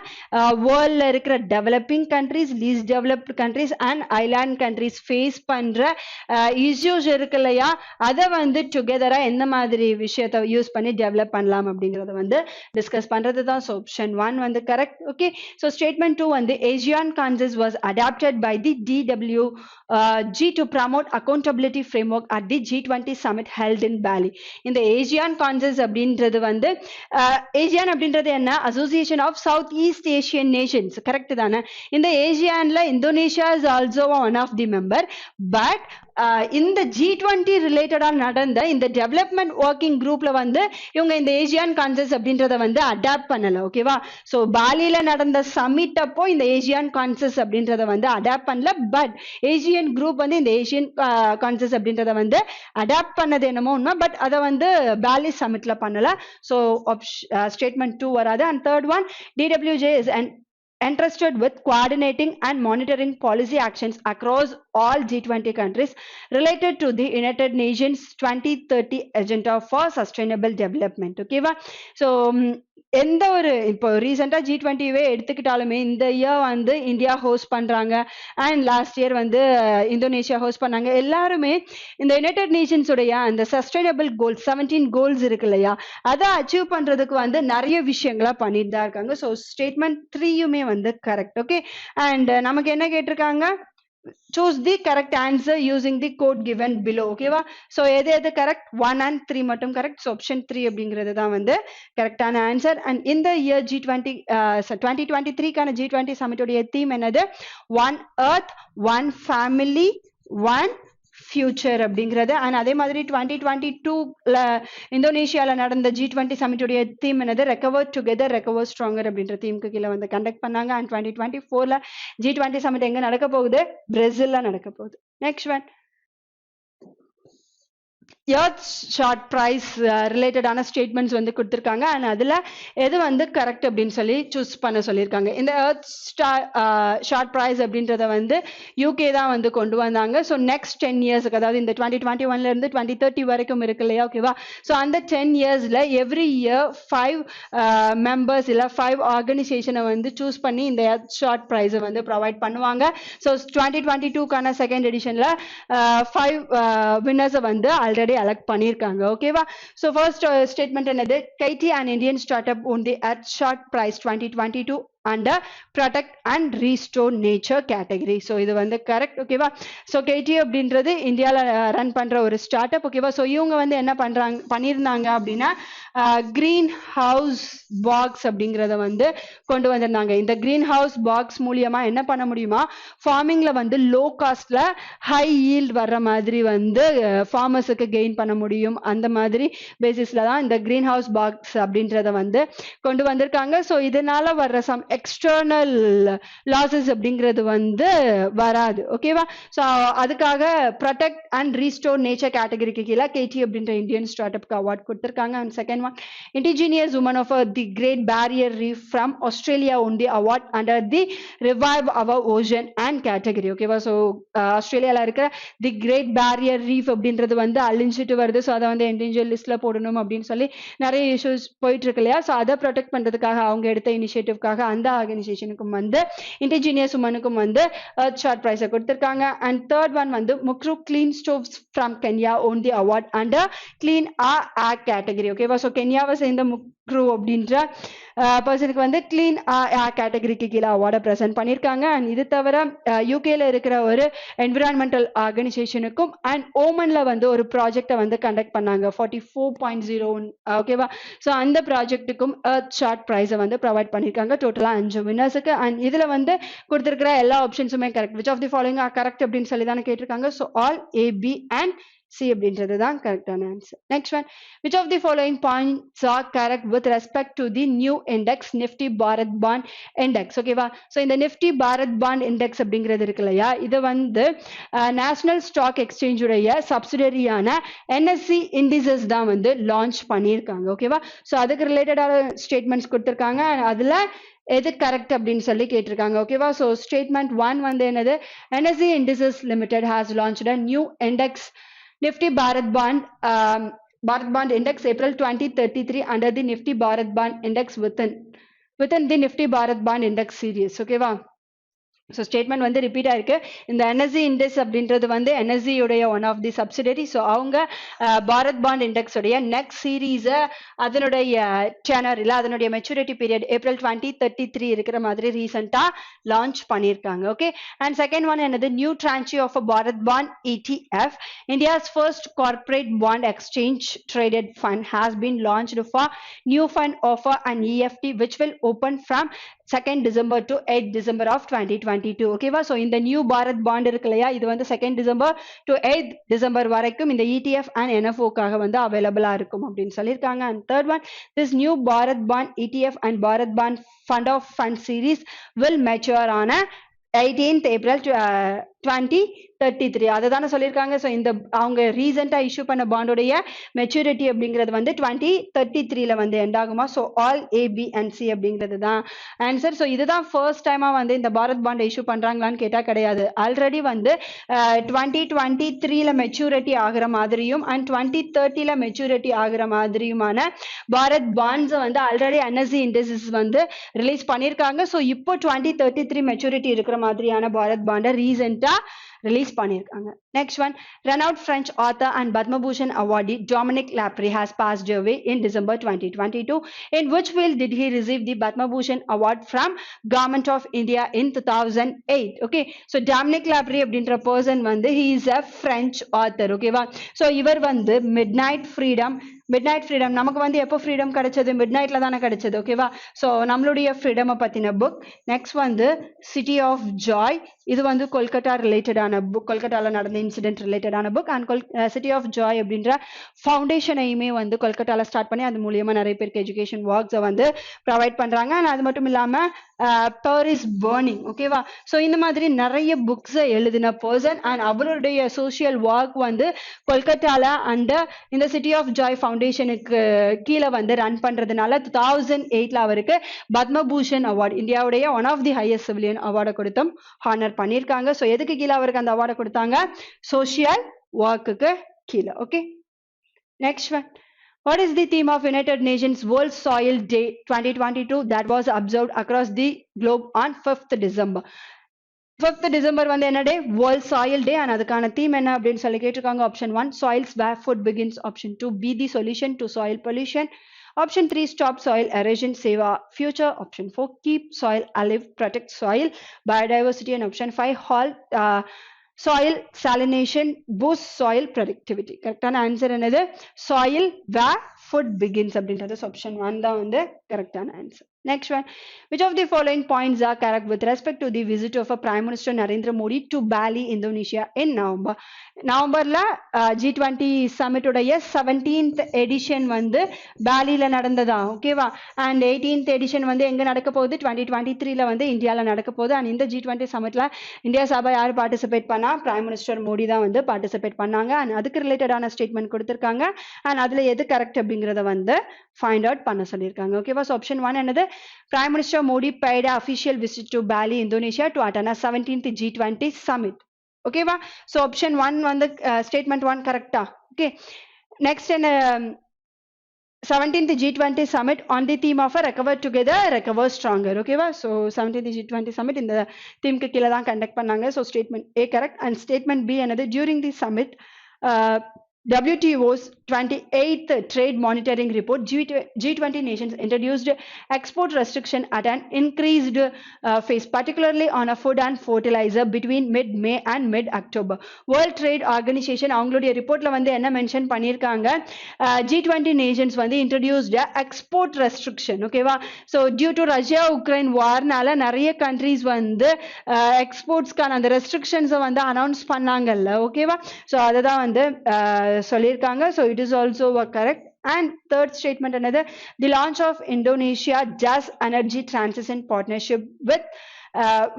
worldல இருக்கிற developing countries, least developed countries and island countries face பண்ற issues இருக்கு இல்லையா, அதை வந்து டுகெதரா எந்த மாதிரி விஷயத்தை யூஸ் பண்ணி டெவலப் பண்ணலாம் அப்படிங்கறத வந்து டிஸ்கஸ் பண்றது தான். So option 1 வந்து correct. Okay, so statement 2 and the Asian consensus was adapted by the DWG to promote accountability framework at the G20 summit held in Bali. இந்த Asian consensus அப்படின்றது வந்து ASEAN அப்படின்றது என்ன, Association of Southeast Asian Nations. Correct தானே? இந்த ஏசியான்ல Indonesia is also one of the member. But இந்த G20 ரிலேட்டடா நடந்த இந்த டெவலப்மெண்ட் ஒர்க்கிங் குரூப்ல வந்து இவங்க இந்த ஏசியான் கான்செப்ட் அப்படின்றத வந்து அடாப்ட் பண்ணல. ஓகேவா? ஸோ பாலியில நடந்த சமிட் அப்போ இந்த ஏசியான் கான்செப்ட் அப்படின்றத வந்து அடாப்ட் பண்ணல. பட் ஏசியன் குரூப் வந்து இந்த ஏசியன் கான்செப்ட் அப்படின்றத வந்து அடாப்ட் பண்ணது என்னமோ உண்மை, பட் அதை வந்து பாலி சமிட்ல பண்ணல. ஸோ ஸ்டேட்மெண்ட் 2 வராது. And third one, DWJ is entrusted with coordinating and monitoring policy actions across all G20 countries related to the United Nations 2030 Agenda for Sustainable Development. Okay va? So எந்த ஒரு இப்போ ரீசெண்டா G20வே எடுத்துக்கிட்டாலுமே இந்த year வந்து India host பண்றாங்க and last year வந்து Indonesia host பண்ணாங்க. எல்லாருமே இந்த யுனைடெட் நேஷன்ஸ் உடைய அந்த சஸ்டைனபிள் கோல்ஸ் 17 கோல்ஸ் இருக்கு இல்லையா, அதை அச்சீவ் பண்றதுக்கு வந்து நிறைய விஷயங்களா பண்ணிட்டு தான் இருக்காங்க. ஸோ ஸ்டேட்மெண்ட் 3யுமே வந்து கரெக்ட். ஓகே, அண்ட் நமக்கு என்ன கேட்டிருக்காங்க, choose the correct answer using the code given below. ஓகேவா? ஸோ எது கரெக்ட், 1 and 3 மட்டும் கரெக்ட். ஸோ ஆப்ஷன் 3 அப்படிங்கிறது தான் வந்து கரெக்டான ஆன்சர். அண்ட் இந்த இயர் G20 2023க்கான G20 சமிட்டோடைய தீம் என்னது, one earth one family one future அப்படிங்கிறது. அண்ட் அதே மாதிரி 2022ல இந்தோனேஷியால நடந்த G20 சமிட்டுடைய தீம் என்னது, ரெக்கவர் டுகெதர் ரெக்கவர் ஸ்ட்ராங்கர் அப்படின்ற தீமுக்கு கீழே வந்து கண்டக்ட் பண்ணாங்க. அண்ட் 2024ல G20 சமிட் எங்க நடக்க போகுது, பிரேசில்ல நடக்க போகுது. Next one, Earthshot prize ரிலேட்டடான ஸ்டேட்மெண்ட்ஸ் வந்து கொடுத்துருக்காங்க. அண்ட் அதில் எது வந்து கரெக்ட் அப்படின்னு சொல்லி சூஸ் பண்ண சொல்லியிருக்காங்க. இந்த எர்த் ஷார்ட் பிரைஸ் அப்படின்றத வந்து யூகே தான் வந்து கொண்டு வந்தாங்க. ஸோ நெக்ஸ்ட் 10 இயர்ஸுக்கு, அதாவது இந்த 2021லேருந்து 2030 வரைக்கும் இருக்கு இல்லையா, ஓகேவா? ஸோ அந்த 10 இயர்ஸில் எவ்ரி இயர் 5 மெம்பர்ஸ் இல்லை 5 ஆர்கனைசேஷனை வந்து சூஸ் பண்ணி இந்த எர்த் ஷார்ட் ப்ரைஸை வந்து ப்ரொவைட் பண்ணுவாங்க. ஸோ 2022க்கான செகண்ட் எடிஷனில் 5 வின்னர்ஸை வந்து ஆல்ரெடி elect பண்ணிருக்காங்க. ஓகேவா? சோ ஃபர்ஸ்ட் ஸ்டேட்மெண்ட் என்னது, கைட்டி an Indian startup won the Earth Shot Prize 2022 under protect and restore nature category. So இது வந்து correct. ஓகேவா? So KT அப்படின்றது இந்தியால ரன் பண்ற ஒரு ஸ்டார்ட் அப். ஓகேவா? ஸோ இவங்க வந்து என்ன பண்ணியிருந்தாங்க அப்படின்னா கிரீன் ஹவுஸ் பாக்ஸ் அப்படிங்கிறத வந்து கொண்டு வந்திருந்தாங்க. இந்த கிரீன் ஹவுஸ் பாக்ஸ் மூலியமா என்ன பண்ண முடியுமா, ஃபார்மிங்ல வந்து லோ காஸ்ட்ல ஹை ஈல்ட் வர்ற மாதிரி வந்து ஃபார்மர்ஸுக்கு கெயின் பண்ண முடியும். அந்த மாதிரி பேசிஸ்ல தான் இந்த கிரீன் ஹவுஸ் பாக்ஸ் அப்படின்றத வந்து கொண்டு வந்திருக்காங்க. ஸோ இதனால வர்ற சம் எக்ஸ்டர்னல் லாசஸ் அப்படிங்கிறது வந்து வராது. ஓகேவா? ஸோ அதுக்காக ப்ரொடெக்ட் அண்ட் ரீஸ்டோர் நேச்சர் கேட்டகரிக்கு கீழே கேடி அப்படின்ற இந்தியன் ஸ்டார்ட் அப்க்கு அவார்ட் கொடுத்திருக்காங்க. And second one, indigenous women of the great barrier reef from Australia won the award under the revive our ocean and category. ஓகேவா? ஸோ ஆஸ்திரேலியாவில் இருக்கிற தி கிரேட் பேரியர் ரீஃப் அப்படின்றது வந்து அழிஞ்சிட்டு வருது. ஸோ அதை வந்து என்டேஞ்சர் லிஸ்ட்ல போடணும் அப்படின்னு சொல்லி நிறைய இஷ்யூஸ் போயிட்டு இருக்கு இல்லையா? ஸோ அதை ப்ரொடெக்ட் பண்றதுக்காக அவங்க எடுத்த இனிஷியேட்டிவ்காக அந்த ஆர்கனைசேஷனுக்கும் வந்து இண்டிஜினியஸ் உமனுக்கும் வந்து ஷார்ட் ப்ரைஸை கொடுத்திருக்காங்க. அண்ட் தேர்ட் ஒன் வந்து Mukuru clean stoves from Kenya won the award under clean air category. ஓகேவா? ஸோ கென்யாவை சேர்ந்த முக்ரு அப்படின்ற பர்சனுக்கு வந்து கிளீன் கேட்டகரிக்கு கீழே அவார்டை ப்ரெசென்ட் பண்ணியிருக்காங்க. அண்ட் இது தவிர யூகேல இருக்கிற ஒரு என்விரான்மெண்டல் ஆர்கனைசேஷனுக்கும் அண்ட் ஓமன்ல வந்து ஒரு ப்ராஜெக்டை வந்து கண்டக்ட் பண்ணாங்க 44.01. ஓகேவா? ஸோ அந்த ப்ராஜெக்ட்டுக்கும் ஷார்ட் ப்ரைஸை வந்து ப்ரொவைட் பண்ணியிருக்காங்க. டோட்டலாக 5 வின்னர்ஸுக்கு. அண்ட் இதில் வந்து கொடுத்துருக்கிற எல்லா ஆப்ஷன்ஸுமே correct. Which of the following are correct அப்படின்னு சொல்லி தானே கேட்டிருக்காங்க. So all A, B and C அப்படின்றது தான் கரெக்டான answer. Next one, which of the following points are correct with respect to the new index Nifty Bharat Bond Index? ஓகேவா? So இந்த Nifty Bharat bond index அப்படிங்கிறது இருக்கு இல்லையா, இது வந்து நேஷனல் ஸ்டாக் எக்ஸ்சேஞ்ச் உடைய சப்சிடரியான NSE இண்டிசஸ் தான் வந்து லான்ச் பண்ணியிருக்காங்க. ஓகேவா? ஸோ அதுக்கு ரிலேட்டடான ஸ்டேட்மெண்ட்ஸ் கொடுத்துருக்காங்க. அதுல எது கரெக்ட் அப்படின்னு சொல்லி கேட்டிருக்காங்க. ஓகேவா? ஸோ ஸ்டேட்மெண்ட் 1 வந்து என்னது, NSE Indices Limited has launched a new index Nifty Bharat Bond Index April 2033 under the Nifty Bharat Bond Index within the Nifty Bharat Bond Index series. ஓகேவா? ஸோ ஸ்டேட்மெண்ட் வந்து repeat ஆயிருக்கு. இந்த NSE index அப்படின்றது வந்து NSE உடைய one of the subsidiary. So அவங்க Bharat bond index உடைய நெக்ஸ்ட் சீரீஸை அதனுடைய டெனர் இல்லை அதனுடைய மெச்சூரிட்டி பீரியட் April 2033 இருக்கிற மாதிரி ரீசெண்டாக லான்ச் பண்ணியிருக்காங்க. ஓகே. அண்ட் செகண்ட் ஒன் என்னது, new tranche of a Bharat bond ETF, India's first corporate bond exchange traded fund has been launched for new fund offer and EFT which will open from 2nd December to 8th December of 2022. ஓகேவா? So இந்த new Bharat bond இருக்கு இல்லையா, இது வந்து 2nd December to 8th December வரைக்கும் இந்த ETF and NFOக்காக வந்து அவைலபிளா இருக்கும் அப்படின்னு சொல்லியிருக்காங்க. And third one, this new Bharat bond ETF and Bharat bond fund of fund series will mature on 18th April 2033. அதை தானே சொல்லியிருக்காங்க. ஸோ இந்த அவங்க ரீசெண்டாக இஷ்யூ பண்ண பாண்டோடைய மெச்சூரிட்டி அப்படிங்கிறது வந்து 2033 வந்து எண்ட் ஆகுமா. So all A, B and C அப்படிங்கிறது தான் ஆன்சர். ஸோ இதுதான் ஃபர்ஸ்ட் டைமாக வந்து இந்த பாரத் பாண்டை இஷ்யூ பண்ணுறாங்களான்னு கேட்டால் கிடையாது. ஆல்ரெடி வந்து 2023 மெச்சூரிட்டி ஆகிற மாதிரியும் அண்ட் 2030 மெச்சூரிட்டி ஆகிற மாதிரியுமான பாரத் பாண்ட்ஸை வந்து ஆல்ரெடி NSE இண்டெக்ஸஸ் வந்து ரிலீஸ் பண்ணியிருக்காங்க. ஸோ இப்போ 2033 மெச்சூரிட்டி இருக்கிற மாதிரியான பாரத் பாண்டை ரீசெண்டாக ரிலீஸ் பண்ணியிருக்காங்க. Next one, renowned French author and Padma Bhushan awardee Dominic Lapri has passed away in December 2022. In which field did he receive the Padma Bhushan award from Government of India in 2008? Okay, so Dominic Lapri அப்படின்ற person வந்து he is a French author. ஓகேவா? So இவர் வந்து midnight freedom நமக்கு வந்து எப்போ freedom கிடைச்சது, mid நைட்ல தானே கிடைச்சது. ஓகேவா? ஸோ நம்மளுடைய ஃப்ரீடமை பத்தின புக். நெக்ஸ்ட் வந்து சிட்டி ஆஃப் ஜாய், இது வந்து கொல்கட்டா ரிலேட்டடான புக், கொல்கட்டாவில் நடந்த இன்சிடென்ட் ரிலேட்டடான book. And city of joy அப்படின்ற ஃபவுண்டேஷனையுமே வந்து கொல்கட்டாவில் ஸ்டார்ட் பண்ணி அது மூலியமா நிறைய பேருக்கு எஜுகேஷன் ஒர்க்ஸை வந்து ப்ரொவைட் பண்றாங்க. அண்ட் அது மட்டும் இல்லாம பாரிஸ் பர்னிங். ஓகேவா? ஸோ இந்த மாதிரி நிறைய புக்ஸை எழுதின பர்சன் அண்ட் அவருடைய சோசியல் ஒர்க் வந்து கொல்கட்டால அண்ட் இந்த சிட்டி ஆஃப் ஜாய் ஃபவுண்டேஷனுக்கு கீழே வந்து ரன் பண்றதுனால 2008 அவருக்கு பத்மபூஷன் அவார்டு, இந்தியாவுடைய one of the highest civilian அவார்டை கொடுத்தும் ஹானர் பண்ணியிருக்காங்க. ஸோ எதுக்கு கீழே அவருக்கு அந்த அவார்டை கொடுத்தாங்க, சோசியல் ஒர்க்குக்கு கீழே. Okay. Next one, what is the theme of United Nations World Soil Day 2022 that was observed across the globe on 5th December? 5th December வந்து என்ன day, world soil day. And அதுக்கான தீம் என்ன அப்படின்னு சொல்லி கேட்டிருக்காங்க. Option 1, soils where food begins. Option 2, be the solution to soil pollution. Option 3, stop soil erosion, save our future. Option 4, keep soil alive, protect soil biodiversity. And option 5, halt soil salination, boost soil productivity. கரெக்டான answer என்னது? soil where food begins அப்படின்றது option 1 தான் வந்து கரெக்டான answer. Next one, which of the following points are correct with respect to the visit of a Prime Minister Narendra Modi to Bali, Indonesia in November? நவம்பர்ல G20 summit உடைய 17th edition வந்து பாலில நடந்ததா, ஓகேவா? And 18th edition வந்து எங்க நடக்க போகுது? 2023ல வந்து இந்தியால நடக்க போகுது. அண்ட் இந்த G20 சமிட்ல இந்தியா சார்பா யார் பார்ட்டிசிபேட் பண்ணா? பிரைம் மினிஸ்டர் மோடி தான் வந்து பார்ட்டிசிபேட் பண்ணாங்க. அண்ட் அதுக்கு ரிலேட்டடான ஸ்டேட்மெண்ட் கொடுத்திருக்காங்க. அண்ட் அதுல எது கரெக்ட் அப்படிங்கறத வந்து ஃபைண்ட் அவுட் பண்ண சொல்லியிருக்காங்க. ஓகேவா? ஸோ ஆப்ஷன் 1 என்னது? Prime Minister Modi paid an official visit to Bali, Indonesia to attend a 17th G20 summit. Okay, va? So option 1 வந்து statement 1 correcta. Okay. Next in 17th G20 summit on the theme of a recover together, recover stronger. Okay, va? So 17th G20 summit in the theme க்கு கீழ தான் conduct பண்ணாங்க. So statement A correct and statement B another during the summit WTO's 28th Trade Monitoring Report, G20 nations introduced export restriction at an increased phase, particularly on a food and fertilizer between mid-May and mid-October. World Trade Organization அவங்களுடைய ரிப்போர்ட்ல வந்து என்ன mention பண்ணியிருக்காங்க? G20 nations வந்து introduced export restriction. ஓகேவா? So due to Russia Ukraine warனால நிறைய countries வந்து எக்ஸ்போர்ட்ஸ்க்கான அந்த ரெஸ்ட்ரிக்ஷன்ஸை வந்து அனௌன்ஸ் பண்ணாங்கல்ல, ஓகேவா? ஸோ அதை தான் வந்து சொல்லியிருக்காங்க. So it is also correct. And third statement another, the launch of Indonesia Just Energy Transition Partnership with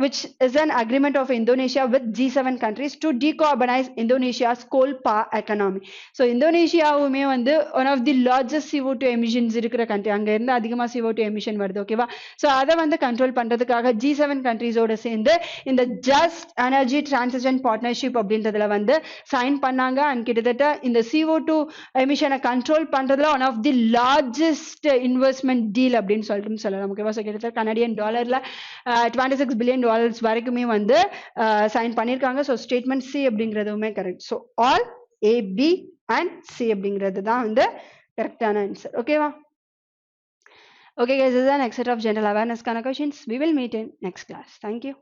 which is an agreement of Indonesia with G7 countries to decarbonize Indonesia's coal power economy. So இந்தோனேஷியாவுமே வந்து one of the largest CO2 emissions இருக்கிற country, அங்க இருந்து அதிகமா CO2 emission வருது, ஓகேவா? So அதை வந்து control பண்றதுக்காக G7 countries-ஓட சேர்ந்து இந்த Just Energy Transition Partnership அப்படின்றதுல வந்து சைன் பண்ணாங்க. அண்ட் கிட்டத்தட்ட இந்த CO2 எமிஷனை கண்ட்ரோல் பண்றதுல one of the largest investment deal அப்படின்னு சொல்லிட்டு சொல்லலாம், ஓகேவா? ஸோ கிட்டத்தட்ட கனடியன் டாலர்ல $26 billion வரைக்குமே வந்து சைன் பண்ணியிருக்காங்க. ஸோ ஸ்டேட்மெண்ட் சி அப்படிங்கிறதுமே correct. So all A, B and C அப்படிங்கிறது தான் வந்து கரெக்டான ஆன்சர், ஓகேவா? Okay guys, this is an excerpt of general awareness kind of questions. We will meet in next class. Thank you.